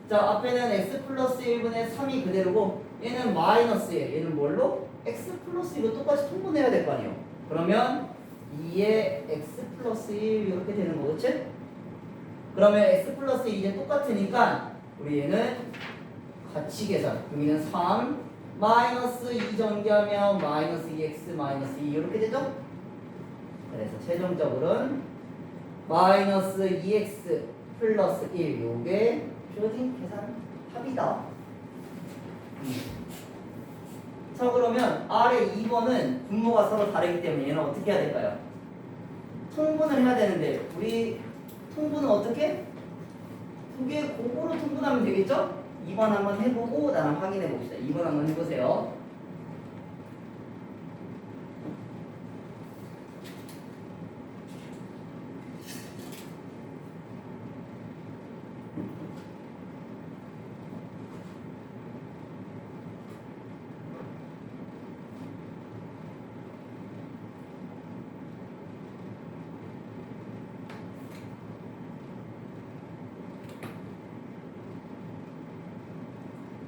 자 앞에는 x 플러스 1분의 3이 그대로고 얘는 마이너스에 얘는 뭘로? x 플러스 1로 똑같이 통분해야 될 거 아니에요. 그러면 2에 x 플러스 1 이렇게 되는 거 그치? 그러면 x 플러스 1 이제 똑같으니까 우리 얘는 같이 계산 여기는 3 마이너스 2 전개하면 마이너스 2x 마이너스 2 이렇게 되죠? 그래서 최종적으로는 마이너스 2x 플러스 1 요게 주어진 계산 합이다. 자 그러면 아래 2번은 분모가 서로 다르기 때문에 얘는 어떻게 해야 될까요? 통분을 해야 되는데 우리 통분은 어떻게? 두 개 골고루 통분하면 되겠죠? 2번 한번 해보고 나랑 확인해 봅시다. 2번 한번 해보세요.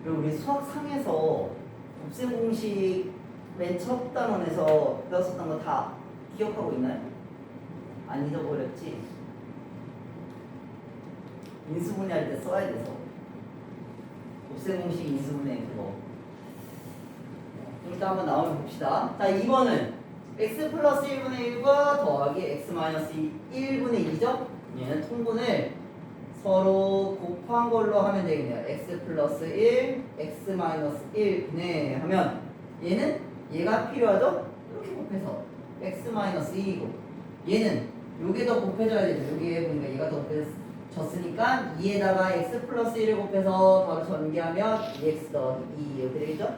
그리고 우리 수학상에서 곱셈 공식 맨 첫 단원에서 배웠었던 거 다 기억하고 있나요? 안 잊어버렸지? 인수분해 할 때 써야 돼서 곱셈 공식 인수분해 그거 일단 한번 나오면 봅시다. 자 2번은 x 플러스 1분의 1과 더하기 x 마이너스 1분의 2죠? 얘는 통분을 서로 곱한 걸로 하면 되겠네요. x 플러스 1, x 마이너스 1 분해 하면 얘는 얘가 필요하죠? 이렇게 곱해서 x 마이너스 2이고 얘는 요게 더 곱해져야 되죠. 여기에 보니까 얘가 더 곱해졌으니까 2에다가 x 플러스 1을 곱해서 바로 전개하면 2x 더하기 2 이렇게 되겠죠?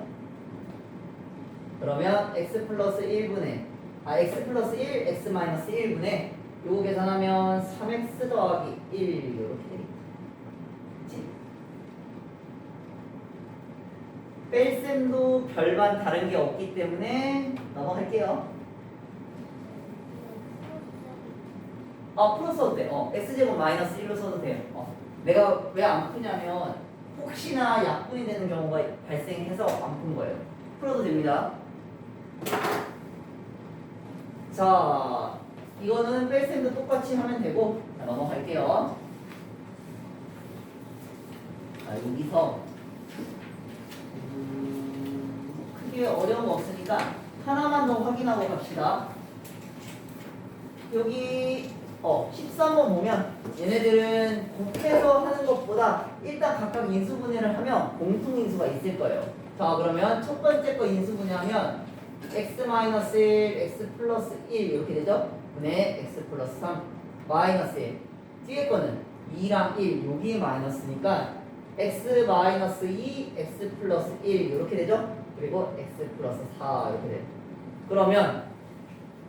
그러면 x 플러스 1분의 x 플러스 1, x 마이너스 1분의 요거 계산하면 3x 더하기 1 이렇게 되겠지. 뺄셈도 별반 다른 게 없기 때문에 넘어갈게요. 풀어 써도 돼. x제곱 마이너스 1로 써도 돼요. 내가 왜 안 푸냐면 혹시나 약분이 되는 경우가 발생해서 안 푼 거예요. 풀어도 됩니다. 자, 이거는 뺄셈도 똑같이 하면 되고, 자, 넘어갈게요. 자, 여기서 크게 어려운 거 없으니까 하나만 더 확인하고 갑시다. 여기 13번 보면 얘네들은 곱해서 하는 것보다 일단 각각 인수분해를 하면 공통인수가 있을 거예요. 자, 그러면 첫 번째 거 인수분해하면 x-1, x 플러스 1 이렇게 되죠? 분의 x 플러스 3 마이너스 1. 뒤에 거는 2랑 1 여기 마이너스니까 x 마이너스 2, x 플러스 1 이렇게 되죠? 그리고 x 플러스 4 이렇게 돼요. 그러면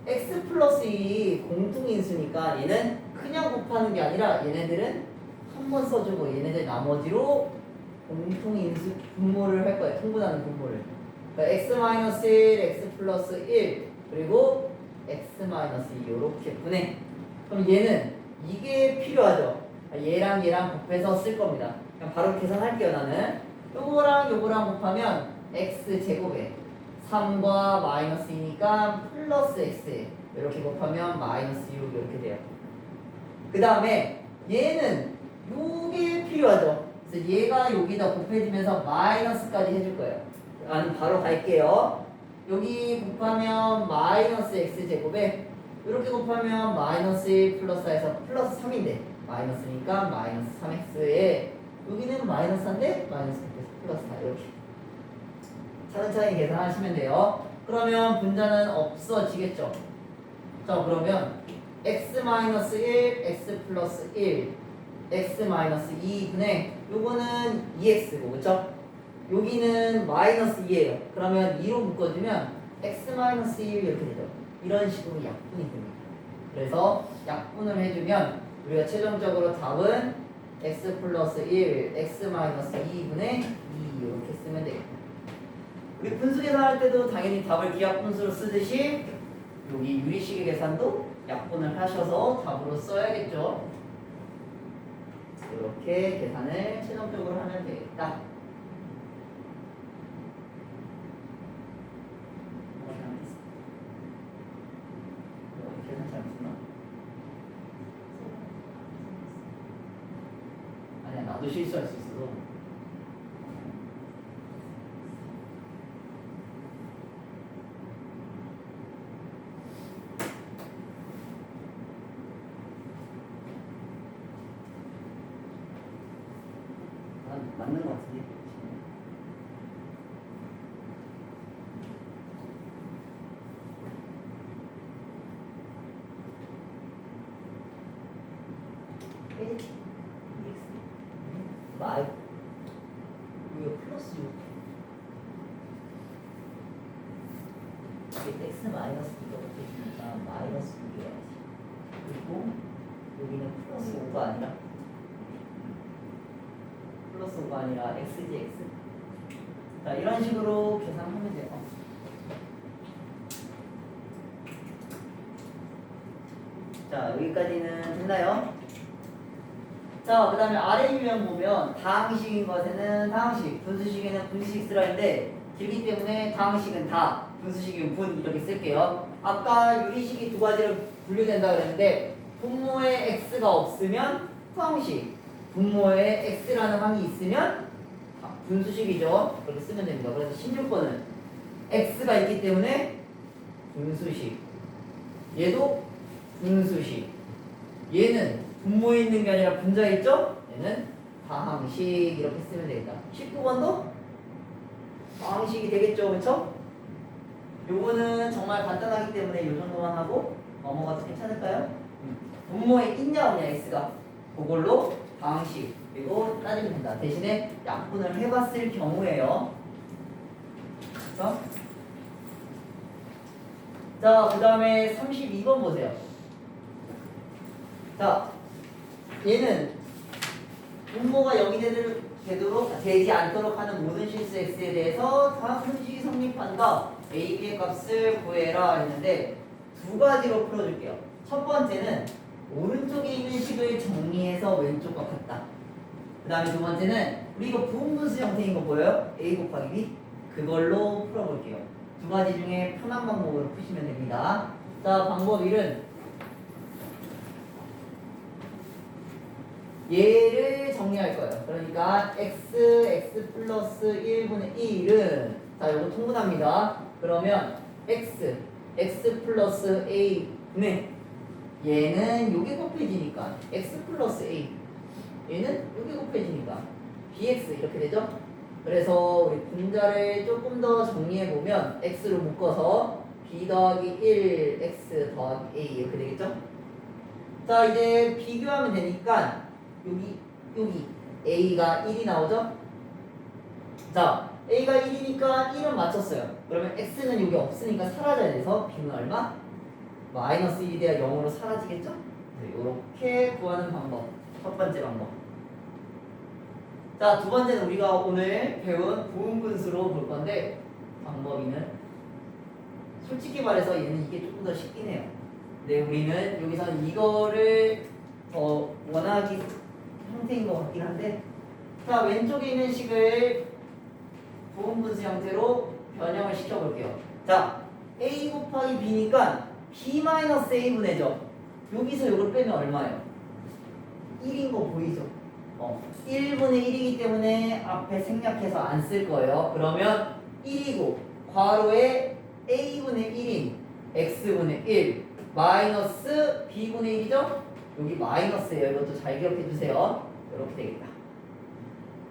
x 플러스 1이 공통인수니까 얘는 그냥 곱하는 게 아니라 얘네들은 한 번 써주고 얘네들 나머지로 공통인수 분모를 할 거예요. 통분하는 분모를. 그러니까 x-1, x 플러스 1 그리고 x-2 이렇게 분해. 그럼 얘는 이게 필요하죠. 얘랑 얘랑 곱해서 쓸 겁니다. 그냥 바로 계산할게요. 나는 요거랑 요거랑 곱하면 x제곱에 3과 마이너스 2니까 플러스 x 이렇게 곱하면 마이너스 6 이렇게 돼요. 그 다음에 얘는 요게 필요하죠. 그래서 얘가 여기다 곱해지면서 마이너스까지 해줄 거예요. 나는 바로 갈게요. 여기 곱하면 마이너스 x제곱에 이렇게 곱하면 마이너스 1 플러스 4에서 플러스 3인데 마이너스니까 마이너스 3x에 여기는 마이너스 4인데 마이너스 4에서 플러스 4 이렇게 차근차근 계산하시면 돼요. 그러면 분자는 없어지겠죠. 자, 그러면 x-1, x 플러스 1, x-2분의 요거는 2x고 그쵸? 여기는 마이너스 2예요. 그러면 2로 묶어주면 x-1 이렇게 되죠. 이런 식으로 약분이 됩니다. 그래서 약분을 해주면 우리가 최종적으로 답은 x 플러스 1, x-2분의 2 이렇게 쓰면 되겠다. 우리 분수 계산할 때도 당연히 답을 기하분수로 쓰듯이 여기 유리식의 계산도 약분을 하셔서 답으로 써야겠죠. 이렇게 계산을 최종적으로 하면 되겠다. 계산 잘못했나? 아니야, 나도 실수할 수 있어. 맞는 것 같은데. 마이 이거 플러스 6 이게 x 마이너스 2가 없으니까 마이너스 6이어야지. 그리고 여기는 플러스 5가 아니라 플러스 5가 아니라 x지 x. 자, 이런 식으로 계산하면 돼요. 자, 여기까지는 됐나요? 자, 그 다음에 아래 유형 보면 다항식인 것에는 다항식, 분수식에는 분수식 쓰라 했는데 길기 때문에 다항식은 다, 분수식은 분 이렇게 쓸게요. 아까 유리식이 두 가지로 분류된다 그랬는데 분모에 x가 없으면 다항식, 분모에 x라는 항이 있으면 분수식이죠. 그렇게 쓰면 됩니다. 그래서 16번은 x가 있기 때문에 분수식, 얘도 분수식, 얘는 분모에 있는 게 아니라 분자에 있죠? 얘는 방식 이렇게 쓰면 되겠다. 19번도 방식이 되겠죠, 그렇죠? 요거는 정말 간단하기 때문에 요 정도만 하고 넘어가도 괜찮을까요? 분모에 있냐 없냐 x가 그걸로 방식 그리고 따지면 된다. 대신에 약분을 해봤을 경우에요. 그렇죠? 자, 그 다음에 32번 보세요. 자, 얘는 분모가 0이 되지 않도록 하는 모든 실수 x에 대해서 다음 형식이 성립한다. a, b의 값을 구해라 했는데 두 가지로 풀어줄게요. 첫 번째는 오른쪽에 있는 식을 정리해서 왼쪽과 같다. 그 다음에 두 번째는 우리 이거 부분분수 형태인 거 보여요? a 곱하기 b 그걸로 풀어볼게요. 두 가지 중에 편한 방법으로 푸시면 됩니다. 자, 방법 1은 얘를 정리할 거예요. 그러니까 x 플러스 1분의 1은 자, 이거 통분합니다. 그러면 x 플러스 a 네 얘는 요게 곱해지니까 x 플러스 a 얘는 요게 곱해지니까 bx 이렇게 되죠? 그래서 우리 분자를 조금 더 정리해보면 x로 묶어서 b 더하기 1 x 더하기 a 이렇게 되겠죠? 자, 이제 비교하면 되니까 여기 a가 1이 나오죠? 자, a가 1이니까 1은 맞췄어요. 그러면 x는 여기 없으니까 사라져야 돼서 b는 얼마? 마이너스 1이 돼야 0으로 사라지겠죠? 네, 이렇게 구하는 방법. 첫 번째 방법. 자, 두 번째는 우리가 오늘 배운 부분분수로 볼 건데 방법이는 솔직히 말해서 얘는 이게 조금 더 쉽긴 해요. 근데 우리는 여기서는 이거를 더 원하기 형태인 것 같긴 한데 자, 왼쪽에 있는 식을 부분분수 형태로 변형을 시켜볼게요. 자, a 곱하기 b니까 b-a분의죠. 여기서 이걸 빼면 얼마예요? 1인 거 보이죠? 1분의 1이기 때문에 앞에 생략해서 안 쓸 거예요. 그러면 1이고 괄호에 a분의 1인 x분의 1 마이너스 b분의 1이죠? 여기 마이너스예요. 이것도 잘 기억해 주세요. 이렇게 되겠다.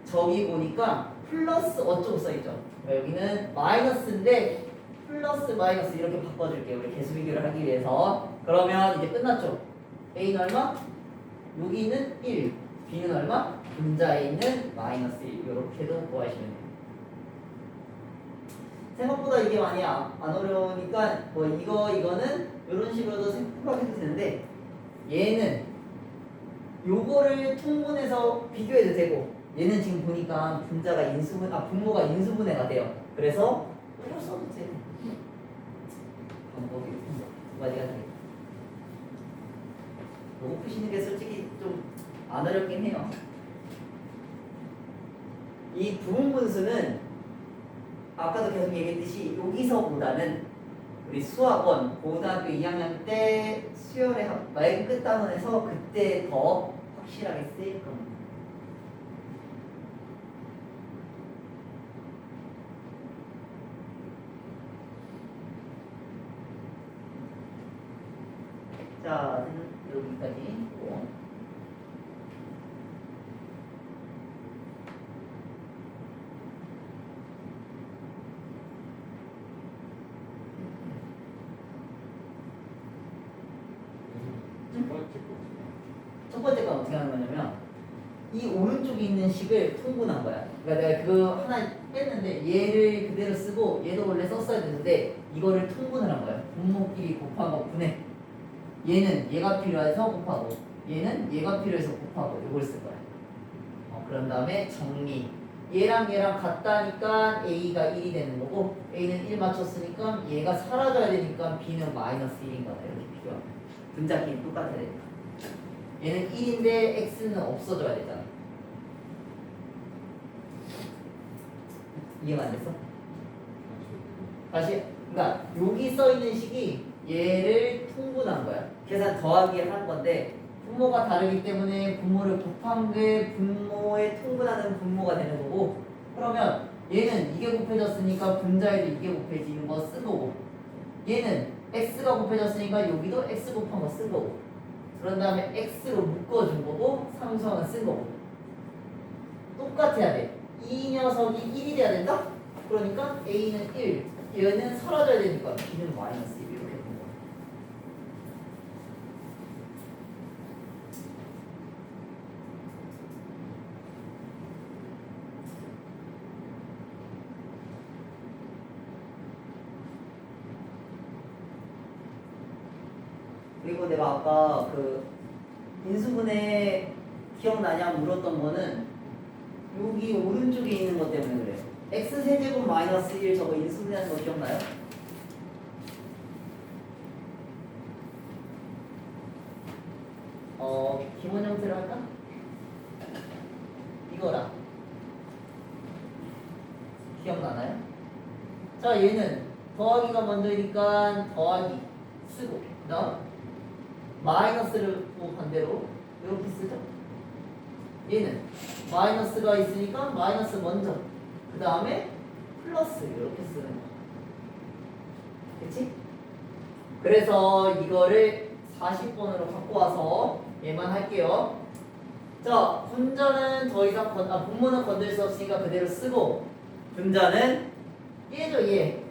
저기 보니까 플러스 어쩌고 써있죠? 여기는 마이너스인데 플러스 마이너스 이렇게 바꿔줄게요. 우리 계수 비교를 하기 위해서. 그러면 이제 끝났죠? a는 얼마? 여기는 1 b는 얼마? 분자에 있는 마이너스 1 이렇게도 구하시면 돼요. 생각보다 이게 많이 안 어려우니까 뭐 이거는 이런 식으로도 생각해도 되는데 얘는 요거를 통분해서 비교해도 되고 얘는 지금 보니까 분모가 인수분해가 돼요. 그래서 이걸 써도 돼요. 방법이 두 가지가 되겠다. 요거 푸시는 게 솔직히 좀 안 어렵긴 해요. 이 부분분수는 아까도 계속 얘기했듯이 여기서보다는 우리 수학원 고등학교 2학년 때 수열의 맨 끝단원에서 그때 더 확실하게 쓰일 겁니다. 자, 여기까지. 첫 번째 건 어떻게 하는 거냐면 이 오른쪽에 있는 식을 통분한 거야. 그러니까 내가 그거 하나 뺐는데 얘를 그대로 쓰고 얘도 원래 썼어야 되는데 이거를 통분을 한 거야. 분모끼리 곱한 거 분해. 얘는 얘가 필요해서 곱하고 얘는 얘가 필요해서 곱하고 이걸 쓸 거야. 그런 다음에 정리. 얘랑 얘랑 같다니까 a가 1이 되는 거고 a는 1 맞췄으니까 얘가 사라져야 되니까 b는 마이너스 1인 거다. 이렇게 필요합니다. 분자끼리 똑같아야 되니까. 얘는 1인데 x는 없어져야 되잖아. 이해가 안 됐어? 다시. 그러니까 여기 써 있는 식이 얘를 통분한 거야. 계산 더하기를 한 건데 분모가 다르기 때문에 분모를 곱한 게 분모에 통분하는 분모가 되는 거고 그러면 얘는 이게 곱해졌으니까 분자에도 이게 곱해지는 거 쓴 거고 얘는 x가 곱해졌으니까 여기도 x 곱한 거 쓴 거고 그런 다음에 x로 묶어준 거고 상수항은 쓴 거고 똑같아야 돼. 이 녀석이 1이 돼야 된다? 그러니까 a는 1, 얘는 사라져야 되니까 b는 마이너스 1 이렇게 된 거야. 그리고 내가 아까 그 인수분해 기억나냐 물었던 거는 여기 오른쪽에 있는 것 때문에 그래요. x세제곱 마이너스 1 저거 인수분해하는 거 기억나요? 기본 형태로 할까? 이거라. 기억나나요? 자, 얘는 더하기가 먼저니까 더하기 쓰고 그다음 마이너스를 또 반대로 이렇게 쓰죠. 얘는 마이너스가 있으니까 마이너스 먼저 그 다음에 플러스 이렇게 쓰는 거. 그치? 그래서 이거를 40번으로 갖고 와서 얘만 할게요. 자, 분자는 더 이상 분모는 건들 수 없으니까 그대로 쓰고 분자는 얘죠 얘.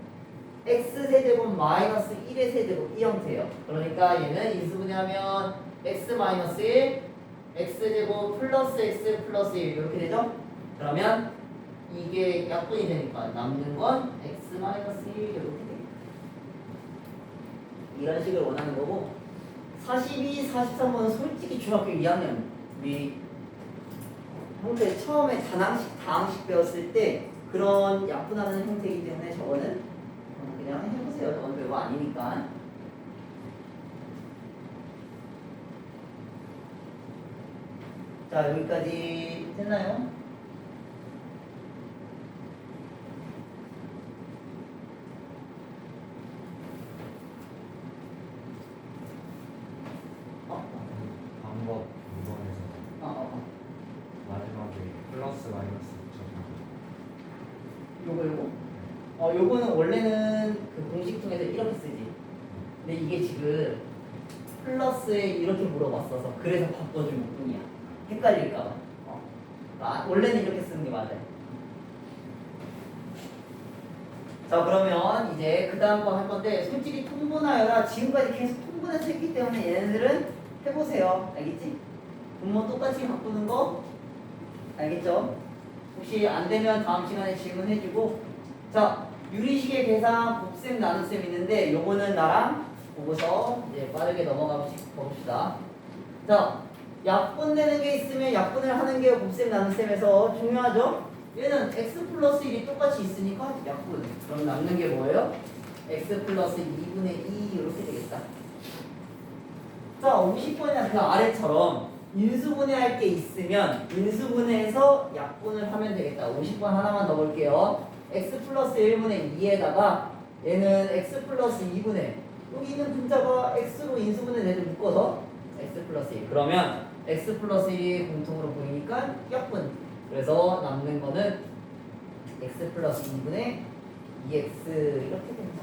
x세제곱 마이너스 1의 세제곱 이 형태예요. 그러니까 얘는 인수분해하면 x 마이너스 1 x제곱 플러스 x 플러스 1 이렇게 되죠? 그러면 이게 약분이 되니까 남는 건 x 마이너스 1 이렇게 됩니다. 이런 식을 원하는 거고 42, 43번은 솔직히 중학교 2학년 우리 형태 처음에 다항식 배웠을 때 그런 약분하는 형태이기 때문에 저거는 그냥 해보세요. 저건 별거 아니니까. 자, 여기까지 됐나요? 방법 2번에서 마지막에 플러스 마이너스 붙여서 요거는 원래는 그 공식 통해서 이렇게 쓰지. 근데 이게 지금 플러스에 이렇게 물어봤어서 그래서 바꿔준 것 뿐이야. 헷갈릴까봐. 원래는 이렇게 쓰는 게 맞아요. 자, 그러면 이제 그 다음 거 할 건데 솔직히 통분하여라 지금까지 계속 통분해서 했기 때문에 얘네들은 해보세요. 알겠지? 분모 똑같이 바꾸는 거 알겠죠? 혹시 안 되면 다음 시간에 질문해주고. 자, 유리식의 계산 곱셈 나눗셈 있는데 요거는 나랑 보고서 이제 빠르게 넘어가 봅시다. 자, 약분되는 게 있으면 약분을 하는 게 곱셈 나눗셈에서 중요하죠? 얘는 x 플러스 1이 똑같이 있으니까 약분. 그럼 남는 게 뭐예요? x 플러스 2분의 2 이렇게 되겠다. 자, 50번이나 그 아래처럼 인수분해할 게 있으면 인수분해해서 약분을 하면 되겠다. 50번 하나만 더 볼게요. x 플러스 1분의 2에다가 얘는 x 플러스 2분의 여기 있는 분자가 x로 인수분해 내도 묶어서 x 플러스 1. 그러면 x 플러스 1이 공통으로 보이니까 약분. 그래서 남는 거는 x 플러스 2분의 2x 이렇게 됩니다.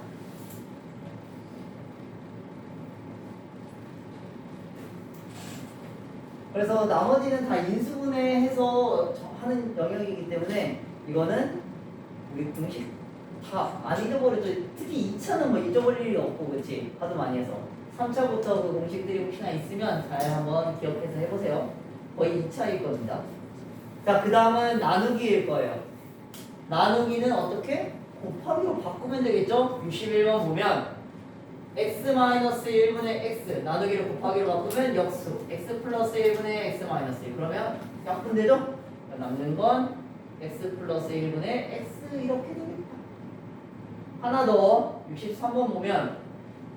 그래서 나머지는 다 인수분해해서 하는 영역이기 때문에 이거는 우리 공식 다 안 잊어버렸죠. 특히 2차는 뭐 잊어버릴 일이 없고 그렇지 하도 많이 해서 3차부터 그 공식들이 혹시나 있으면 잘 한번 기억해서 해보세요. 거의 2차일 겁니다. 자, 그 다음은 나누기일 거예요. 나누기는 어떻게? 곱하기로 바꾸면 되겠죠? 61번 보면 x-1분의 x 나누기를 곱하기로 바꾸면 역수 x 플러스 1분의 x-1 그러면 약분되죠? 남는 건 x 플러스 1분의 x 이렇게 되겠다. 하나 더 63번 보면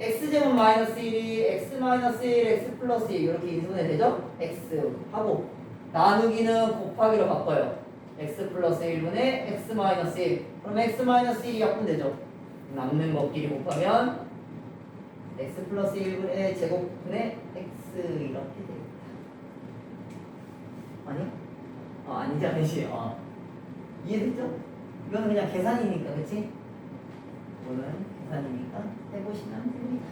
x제곱 마이너스 1이 x 마이너스 1 x 플러스 1 이렇게 인수분해 되죠? x 하고 나누기는 곱하기로 바꿔요. x 플러스 1분의 x 마이너스 1 그럼 x 마이너스 1이 약분되죠? 남는 것끼리 곱하면 x 플러스 1분의 제곱분의 x 이렇게 되겠다. 아니야? 아니지. 이해됐죠? 이거는 그냥 계산이니까, 그치? 이거는 계산이니까 해보시면 됩니다.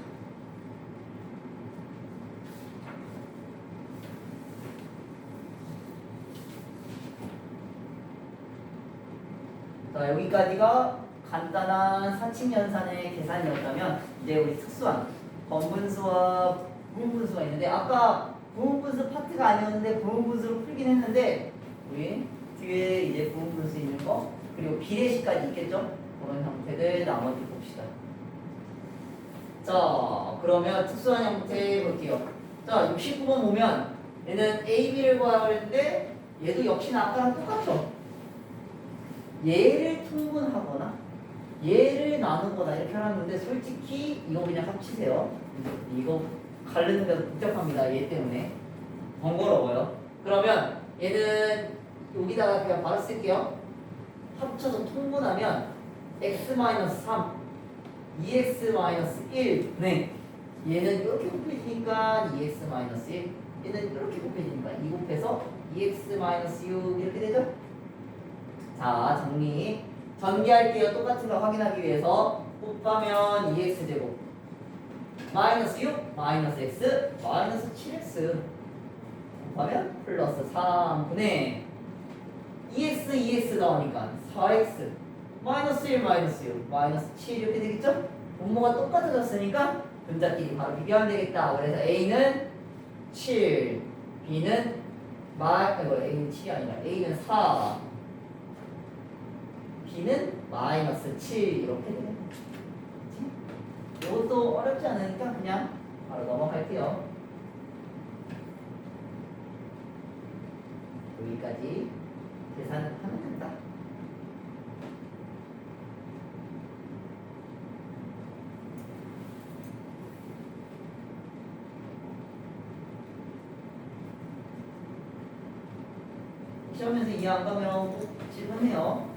자, 여기까지가 간단한 사칙연산의 계산이었다면 이제 우리 특수한 번분수와 부분분수가 있는데 아까 부분분수 파트가 아니었는데 부분분수로 풀긴 했는데 우리 뒤에 이제 부분분수 있는 거 그리고 비례식까지 있겠죠? 그런 형태들 나머지 봅시다. 자, 그러면 특수한 형태 볼게요. 자, 69번 보면 얘는 A, B를 구하는데 얘도 역시나 아까랑 똑같죠? 얘를 통분하거나 얘를 나누거나 이렇게 하는데 솔직히 이거 그냥 합치세요. 이거 가르는 데도 복잡합니다. 얘 때문에 번거로워요. 그러면 얘는 여기다가 그냥 바로 쓸게요. 합쳐서 통분하면 x-3 2x-1 네. 얘는 이렇게 곱해지니까 2x-1 얘는 이렇게 곱해지니까 2 곱해서 2x-6 이렇게 되죠? 자, 정리 전개할게요. 똑같은 거 확인하기 위해서 곱하면 2x제곱 마이너스 6 마이너스 x 마이너스 7x 곱하면 플러스 3분의 2x 나오니까 4x 마이너스 1 마이너스 6 마이너스 7 이렇게 되겠죠? 분모가 똑같아졌으니까 분자끼리 바로 비교하면 되겠다. 그래서 a는 7 b는 a는 7이 아니라 a는 4 b는 마이너스 7 이렇게 되는 거지. 이것도 어렵지 않으니까 그냥 바로 넘어갈게요. 여기까지 계산을 하면 된다. 시험에서 이해 안 가면 꼭 질문해요.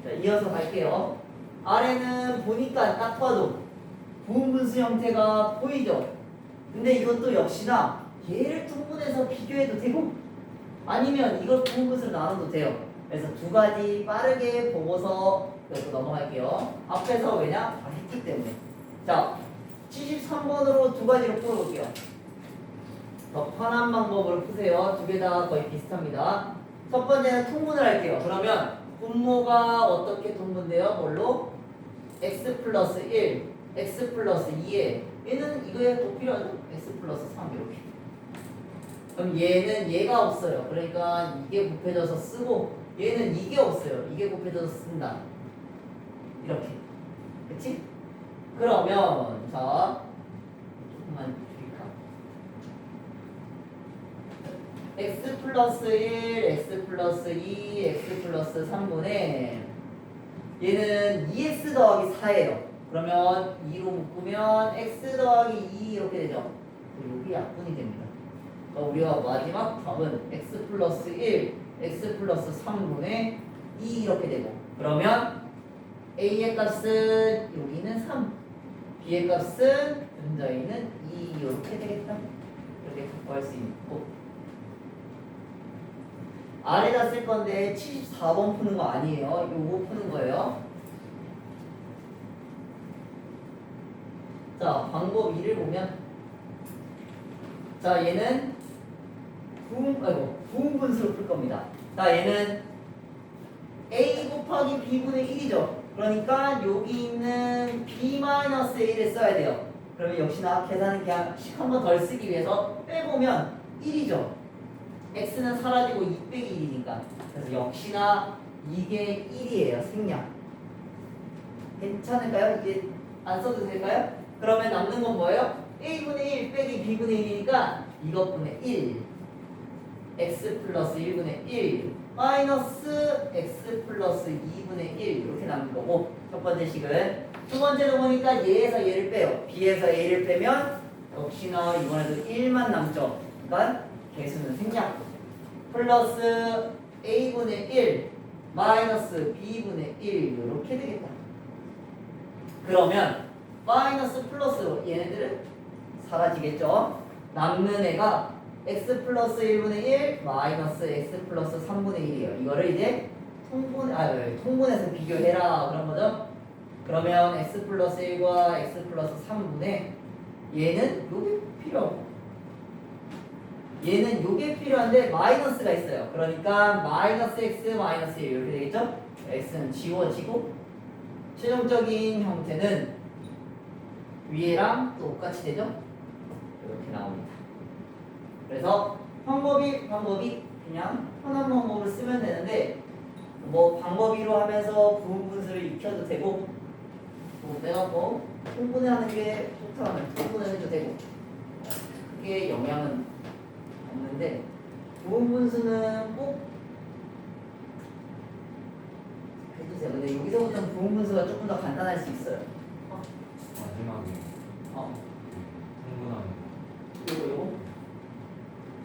자, 이어서 갈게요. 아래는 보니까 딱 봐도 부분분수 형태가 보이죠? 근데 이것도 역시나 얘를 통분해서 비교해도 되고 아니면 이걸 부분분수로 나눠도 돼요. 그래서 두 가지 빠르게 보고서 이것도 넘어갈게요. 앞에서 왜냐? 다 했기 때문에. 자, 73번으로 두 가지로 풀어볼게요. 더 편한 방법으로 푸세요. 두 개 다 거의 비슷합니다. 첫 번째는 통분을 할게요. 그러면 분모가 어떻게 통분돼요? 뭘로? x 플러스 1, x 플러스 2에 얘는 이거에 또 필요하죠? x 플러스 3 이렇게. 그럼 얘는 얘가 없어요. 그러니까 이게 곱해져서 쓰고 얘는 이게 없어요. 이게 곱해져서 쓴다. 이렇게. 그치? 그러면 자 조금만 줄일까? x 플러스 1, x 플러스 2, x 플러스 3분의 얘는 2x 더하기 4예요. 그러면 2로 묶으면 x 더하기 2 이렇게 되죠. 여기 약분이 됩니다. 그러니까 우리가 마지막 답은 x 플러스 1, x 플러스 3분의 2 이렇게 되고 그러면 a의 값은 여기는 3, b의 값은 분자에는 2 이렇게 되겠다. 이렇게 구할 수 있고 아래다 쓸 건데 74번 푸는 거 아니에요. 요거 푸는 거예요. 자, 방법 2를 보면 자, 얘는 부분분수로 풀 겁니다. 자, 얘는 a 곱하기 b분의 1이죠. 그러니까 여기 있는 b-1을 써야 돼요. 그러면 역시나 계산은 그냥 식 한 번 덜 쓰기 위해서 빼보면 1이죠. x는 사라지고 2 빼기 1이니까. 그래서 역시나 이게 1이에요. 생략. 괜찮을까요? 이제 안 써도 될까요? 그러면 남는 건 뭐예요? a분의 1 빼기 b분의 1이니까 이것분의 1 x 플러스 1분의 1 마이너스 x 플러스 2분의 1 이렇게 남는 거고 첫 번째 식은 두 번째로 보니까 얘에서 얘를 빼요. b에서 a를 빼면 역시나 이번에도 1만 남죠. 그러니까 개수는 생략 플러스 a분의 1 마이너스 b분의 1 이렇게 되겠다. 그러면 마이너스 플러스로 얘네들은 사라지겠죠. 남는 애가 x 플러스 1분의 1 마이너스 x 플러스 3분의 1이에요. 이거를 이제 통분해서 비교해라 그런 거죠. 그러면 x 플러스 1과 x 플러스 3분의 얘는 요게 필요하고 얘는 요게 필요한데 마이너스가 있어요. 그러니까 마이너스 x 마이너스 1 이렇게 되겠죠. x는 지워지고 최종적인 형태는 위에랑 똑같이 되죠? 이렇게 나옵니다. 그래서 방법이 그냥 편한 방법을 쓰면 되는데 뭐 방법이로 하면서 부분분수를 익혀도 되고 뭐 내가 뭐 통분해하는 게 좋다면 통분해도 되고 그게 영향은 없는데 부분분수는 꼭 해주세요. 근데 여기서부터는 부분분수가 조금 더 간단할 수 있어요. 마지막에 흥분하는 요거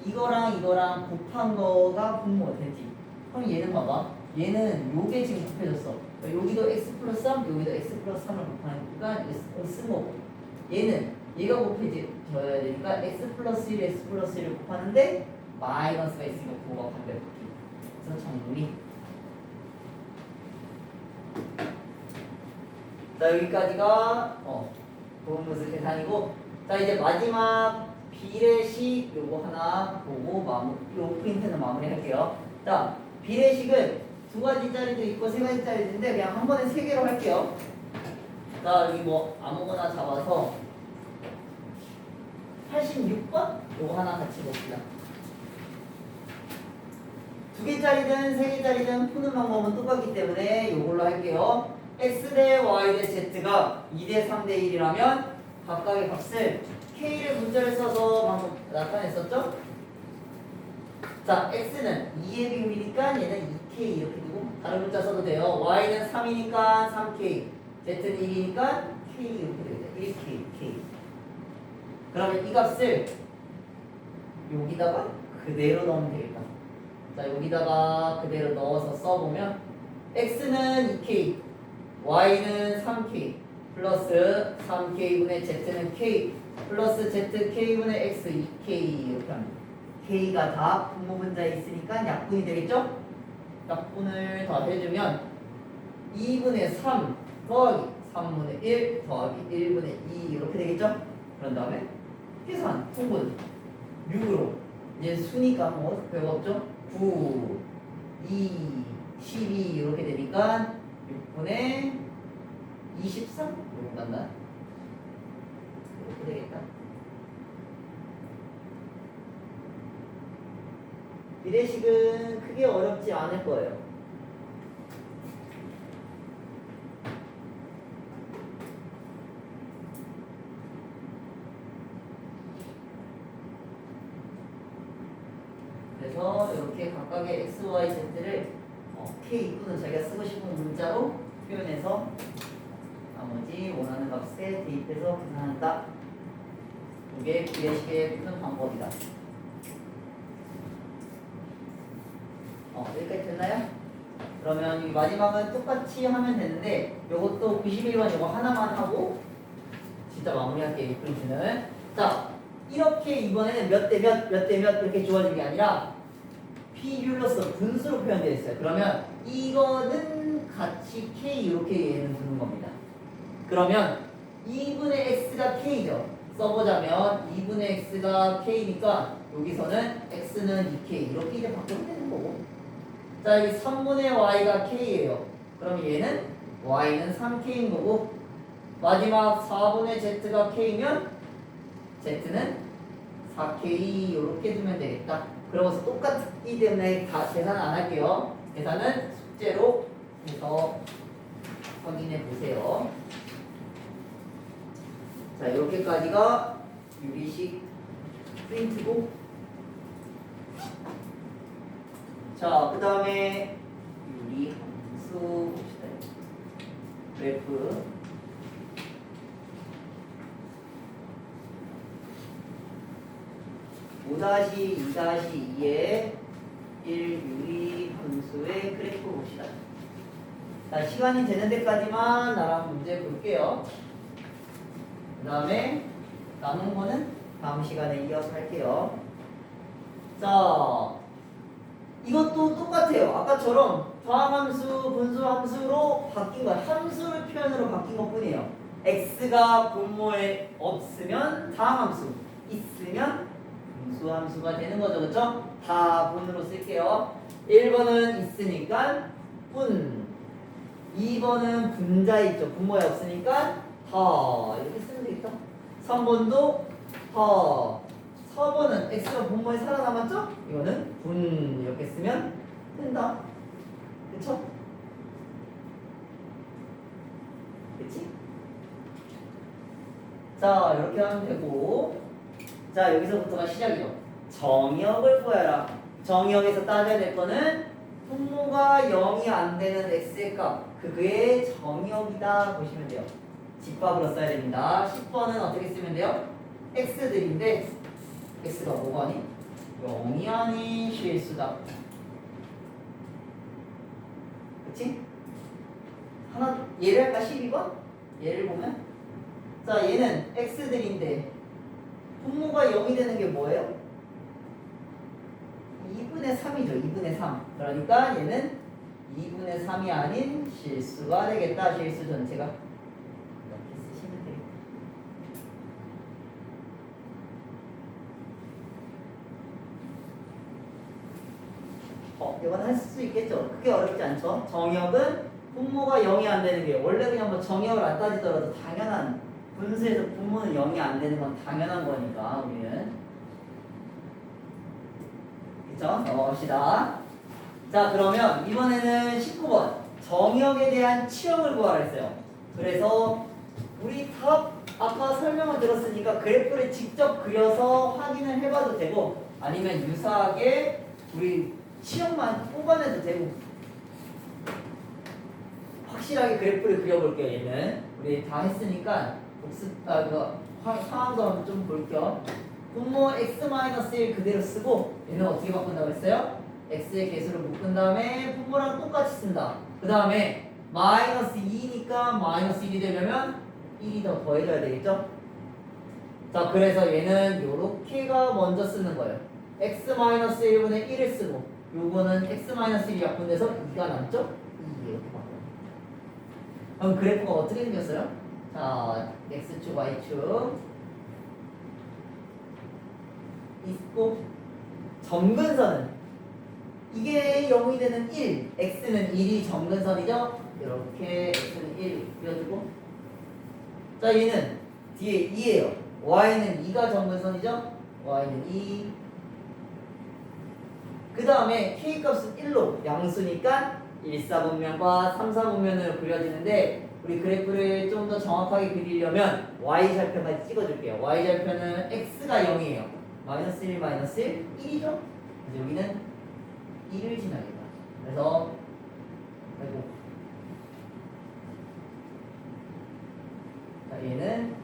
이거랑 이거랑 곱한 거가 분모가 되지. 그럼 얘는 봐봐. 얘는 요게 지금 곱해졌어. 여기도 x 플러스 3, 여기도 x 플러스 3을 곱하니까 쓴 거고. 얘는 얘가 곱해져야 되니까 x 플러스 1, x 플러스 1을 곱하는데 마이너스가 있으니까 부호가 반대로 바뀌고. 그래서 정리. 자 여기까지가 부분분수 계산이고, 자 이제 마지막 비례식 요거 하나 보고 요 프린트는 마무리할게요. 자 비례식은 두 가지짜리도 있고 세 가지짜리도 있는데 그냥 한 번에 세 개로 할게요. 자 여기 뭐 아무거나 잡아서 86번 요거 하나 같이 봅시다. 두 개짜리든 세 개짜리든 푸는 방법은 똑같기 때문에 요걸로 할게요. x 대 y 대 z가 2대 3대 1이라면 각각의 값을 k를 문자를 써서 방금 나타냈었죠? 자, x는 2의 비율이니까 얘는 2k 이렇게 두고 다른 문자 써도 돼요. y는 3이니까 3k, z는 1이니까 k 이렇게 되겠다. 1k, k. 그러면 이 값을 여기다가 그대로 넣으면 되겠다. 자, 여기다가 그대로 넣어서 써보면 x는 2k, y는 3k 플러스 3k분의 z는 k 플러스 zk분의 x 2k 이렇게 합니다. k가 다 분모분자에 있으니까 약분이 되겠죠? 약분을 다 해주면 2분의 3 더하기 3분의 1 더하기 1분의 2 이렇게 되겠죠? 그런 다음에 계산, 통분 6으로 이제 수니까 뭐 별거 없죠? 9, 2, 12 이렇게 되니까 6분의 23? 이렇게 간다. 이렇게 되겠다. 비례식은 크게 어렵지 않을 거예요. 그래서 이렇게 각각의 x, y, z를 k 또는 자기가 쓰고 싶은 문자로 표현해서 나머지 원하는 값에 대입해서 계산한다. 이게 비례식의 푸는 방법이다. 여기까지 됐나요? 그러면 이 마지막은 똑같이 하면 되는데 이것도 91번 이거 하나만 하고 진짜 마무리할게요. 이 프린트는. 자 이렇게 이번에는 몇 대 몇 이렇게 주어진 게 아니라 비율로서 분수로 표현되어 있어요. 그러면 이거는 같이 k 이렇게 얘는 두는 겁니다. 그러면 2분의 x가 k죠. 써보자면 2분의 x가 k니까 여기서는 x는 2k 이렇게 이제 바꾸면 되는 거고, 자 여기 3분의 y가 k예요. 그럼 얘는 y는 3k인 거고, 마지막 4분의 z가 k면 z는 4k 이렇게 두면 되겠다. 그러고서 똑같기 때문에 다 계산 안 할게요. 계산은 숙제로 해서 확인해 보세요. 자 이렇게까지가 유리식 프린트고, 자 그 다음에 유리 함수 봅시다. 그래프 5-2-2의 1유리 함수의 그래프 봅시다. 자 시간이 되는 데까지만 나랑 문제 볼게요. 그 다음에 남은 거는 다음 시간에 이어서 할게요. 자 이것도 똑같아요. 아까처럼 더함함수, 분수함수로 바뀐 거야. 함수를 표현으로 바뀐 것 뿐이에요. x가 분모에 없으면 다함함수, 있으면 분수함수가 되는 거죠. 그렇죠? 다 분으로 쓸게요. 1번은 있으니까 분, 2번은 분자 있죠. 분모에 없으니까 더 이렇게 쓰면 되겠죠. 3번도 더. 4번은 x가 분모에 살아남았죠? 이거는 분 이렇게 쓰면 된다. 그쵸? 그치? 자, 이렇게 하면 되고, 자, 여기서부터가 시작이죠. 정역을 구해라. 정역에서 따져야 될 거는 분모가 0이 안 되는 x의 값, 그게 정역이다 보시면 돼요. 집합으로 써야 됩니다. 10번은 어떻게 쓰면 돼요? x들인데 x가 뭐가 아니? 0이 아닌 실수다. 그치? 하나 예를 할까? 12번? 예를 보면 자, 얘는 x들인데 분모가 0이 되는 게 뭐예요? 2분의 3이죠. 2분의 3. 그러니까 얘는 2분의 3이 아닌 실수가 되겠다. 실수 전체가. 이렇게 쓰시면 되겠다. 이건 할 수 있겠죠. 크게 어렵지 않죠. 정역은 분모가 0이 안 되는 게 원래 그냥 뭐 정역을 안 따지더라도 당연한 분수에서 분모는 0이 안 되는 건 당연한 거니까 우리는 그쵸? 넘어갑시다. 자, 그러면 이번에는 19번 정역에 대한 치역을 구하라 했어요. 그래서 우리 답 아까 설명을 들었으니까 그래프를 직접 그려서 확인을 해봐도 되고 아니면 유사하게 우리 치역만 뽑아내도 되고 확실하게 그래프를 그려볼게요. 얘는 우리 다 했으니까 상황도 좀 볼게요. 분모 x-1 그대로 쓰고 얘는 어떻게 바꾼다고 했어요? x의 개수를 묶은 다음에 분모랑 똑같이 쓴다. 그 다음에 -2니까 -1이 되려면 1이 더 더해줘야 되겠죠? 자, 그래서 얘는 요렇게가 먼저 쓰는 거예요. x-1분의 1을 쓰고 요거는 x-1이 약분돼서 2가 남죠? 2 이렇게 바꿔요. 그럼 그래프가 어떻게 생겼어요? 자, x축, y축 있고 점근선은 이게 0이 되는 1, x는 1이 점근선이죠? 이렇게 x는 1 그려주고 자, 얘는 뒤에 2예요. y는 2가 점근선이죠? y는 2 그 다음에 k값은 1로 양수니까 1,4분면과 3,4분면으로 그려지는데 우리 그래프를 좀 더 정확하게 그리려면 y절편까지 찍어줄게요. y절편은 x가 0이에요. -1, -1, 1이죠? 그래서 여기는 1을 지나겠다. 그래서 아이고 자, 얘는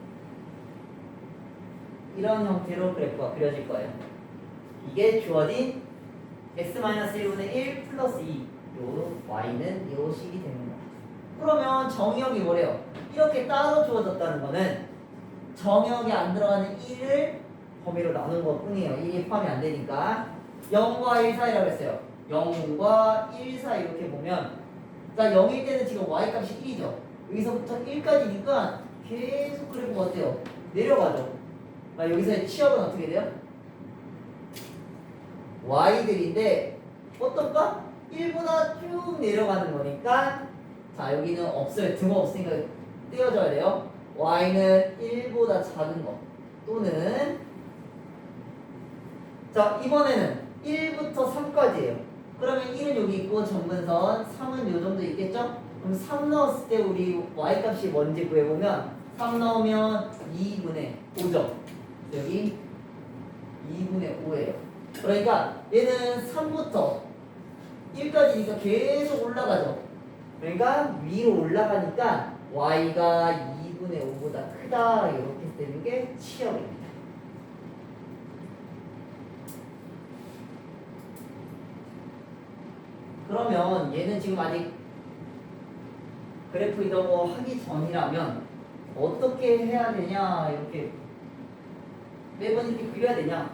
이런 형태로 그래프가 그려질 거예요. 이게 주어진 x-1분의 1 플러스 2 요 y는 요 식이 되는 거야. 그러면 정역이 뭐래요? 이렇게 따로 주어졌다는 거는 정역에 안 들어가는 1을 범위로 나눈 것 뿐이에요. 1이 포함이 안 되니까 0과 1 사이라고 했어요. 0과 1 사이 이렇게 보면 자, 0일 때는 지금 y값이 1이죠. 여기서부터 1까지니까 계속 그래프가 어때요? 내려가죠. 여기서의 치역은 어떻게 돼요? y들인데 어떨까? 1보다 쭉 내려가는 거니까 자, 여기는 없어요. 등호 없으니까 떼어줘야 돼요. y는 1보다 작은 거 또는 자, 이번에는 1부터 3까지예요. 그러면 1은 여기 있고 점근선 3은 요 정도 있겠죠? 그럼 3 넣었을 때 우리 y값이 뭔지 구해보면 3 넣으면 2분의 5죠. 여기 2분의 5예요. 그러니까 얘는 3부터 1까지니까 계속 올라가죠. 그러니까 위로 올라가니까 y가 2분의 5보다 크다 이렇게 되는 게 치역입니다. 그러면 얘는 지금 아직 그래프 이런 거 하기 전이라면 어떻게 해야 되냐 이렇게 매번 이렇게 그려야 되냐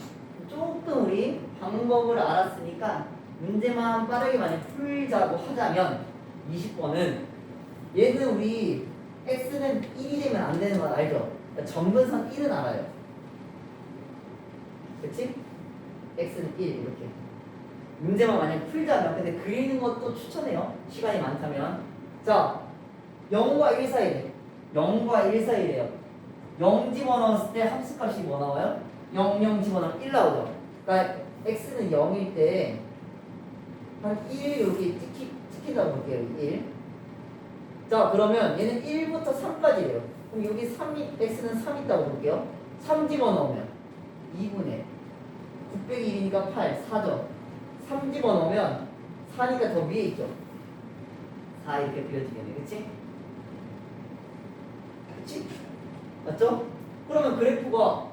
조금 우리 방법을 알았으니까 문제만 빠르게 많이 풀자고 하자면 20번은 얘는 우리 x는 1이 되면 안 되는 건 알죠? 점근선 1은 알아요. 그치? x는 1 이렇게 문제만 만약 풀자면 근데 그리는 것도 추천해요. 시간이 많다면 자 0과 1 사이래. 0과 1 사이래요. 0 집어넣었을 때 함수값이 뭐 나와요? 0, 0 집어넣으면 1 나오죠. 그러니까 x는 0일 때 한 1 이렇게 찍힌다고 볼게요. 1. 자, 그러면 얘는 1부터 3까지래요. 그럼 여기 3이, x는 3 있다고 볼게요. 3 집어넣으면 2분의 9 빼기 1이니까 8, 4죠. 3 집어넣으면 4니까 더 위에 있죠. 4 이렇게 그려지겠네. 그치? 그치? 맞죠? 그러면 그래프가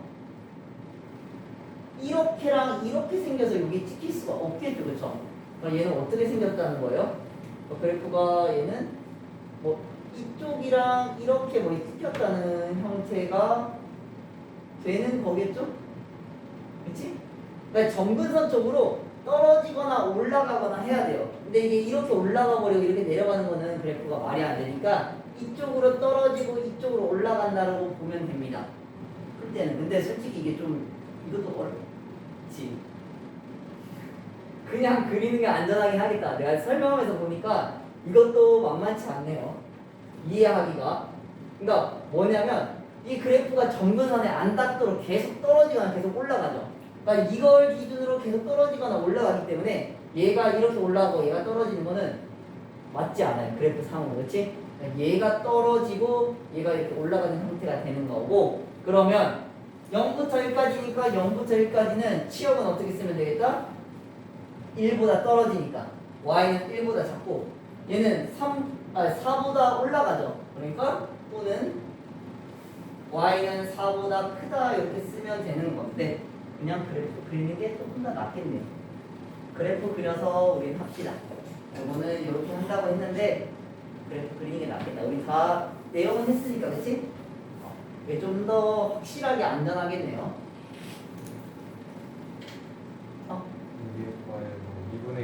이렇게랑 이렇게 생겨서 여기 찍힐 수가 없겠죠. 그쵸? 그럼 얘는 어떻게 생겼다는 거예요? 그래프가 얘는 뭐 이쪽이랑 이렇게 뭐 찍혔다는 형태가 되는 거겠죠? 그치? 그러니까 정근선 쪽으로 떨어지거나 올라가거나 해야 돼요. 근데 이게 이렇게 올라가 버리고 이렇게 내려가는 거는 그래프가 말이 안 되니까 이쪽으로 떨어지고 이쪽으로 올라간다고 보면 됩니다. 풀 때는. 근데 솔직히 이게 좀 이것도 어렵지. 그냥 그리는 게 안전하긴 하겠다. 내가 설명하면서 보니까 이것도 만만치 않네요. 이해하기가. 그러니까 뭐냐면 이 그래프가 정근선에 안 닿도록 계속 떨어지거나 계속 올라가죠. 그러니까 이걸 기준으로 계속 떨어지거나 올라가기 때문에 얘가 이렇게 올라가고 얘가 떨어지는 거는 맞지 않아요. 그래프 상으로. 그렇지? 그러니까 얘가 떨어지고 얘가 이렇게 올라가는 형태가 되는 거고, 그러면 0부터 1까지니까 0부터 1까지는 치역은 어떻게 쓰면 되겠다? 1보다 떨어지니까 y는 1보다 작고 얘는 4보다 올라가죠. 그러니까 또는 y는 4보다 크다 이렇게 쓰면 되는 건데 그냥 그래프 그리는 게 조금 더 낫겠네요. 그래프 그려서 우린 합시다. 이거는 이렇게 한다고 했는데 그래프 그리는 게 낫겠다. 우리 다 내용은 했으니까, 그치? 이게 좀 더 확실하게 안전하겠네요. 위에 거에서 2분의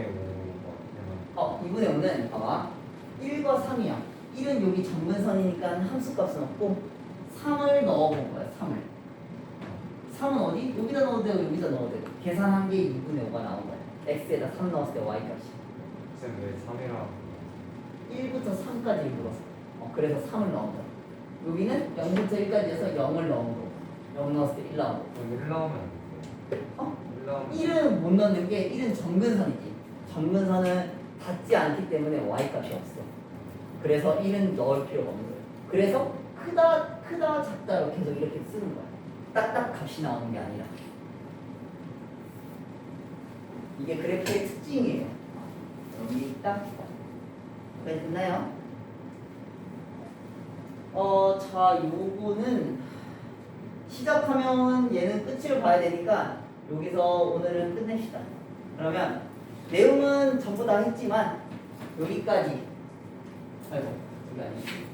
5가 2분의 5는 봐봐. 1과 3이야. 1은 여기 정근선이니까 함수값은 없고 3을 넣어본 거야. 3을. 3은 어디? 여기다 넣어도 되고 여기다 넣어도 되고. 계산한 게 2분의 5가 나온 거야. x에다 3 넣었을 때 y값이. 쌤왜 3이랑 1부터 3까지 물었어. 그래서 3을 넣은 거야. 여기는 0부터 1까지여서 0을 넣은 거고. 0 넣었을 때 1 나온 거. 1 나오면 안 돼. 1 나오면 1은 못 넣는 게 1은 정근선이지. 정근선은 닿지 않기 때문에 y값이 없어. 그래서 1은 넣을 필요가 없는 거예요. 그래서 크다 작다로 계속 이렇게 쓰는 거야. 딱딱 값이 나오는 게 아니라. 이게 그래프의 특징이에요. 여기 딱 됐나요? 자, 요거는 시작하면 얘는 끝을 봐야 되니까 여기서 오늘은 끝냅시다. 그러면 내용은 전부 다 했지만 여기까지. 아이고, 여기 아니지.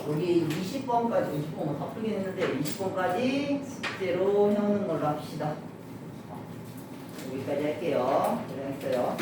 여기 20번까지, 20번은 다 풀긴 했는데 20번까지 숙제로 해오는 걸로 합시다. 여기까지 할게요. 고생했어요.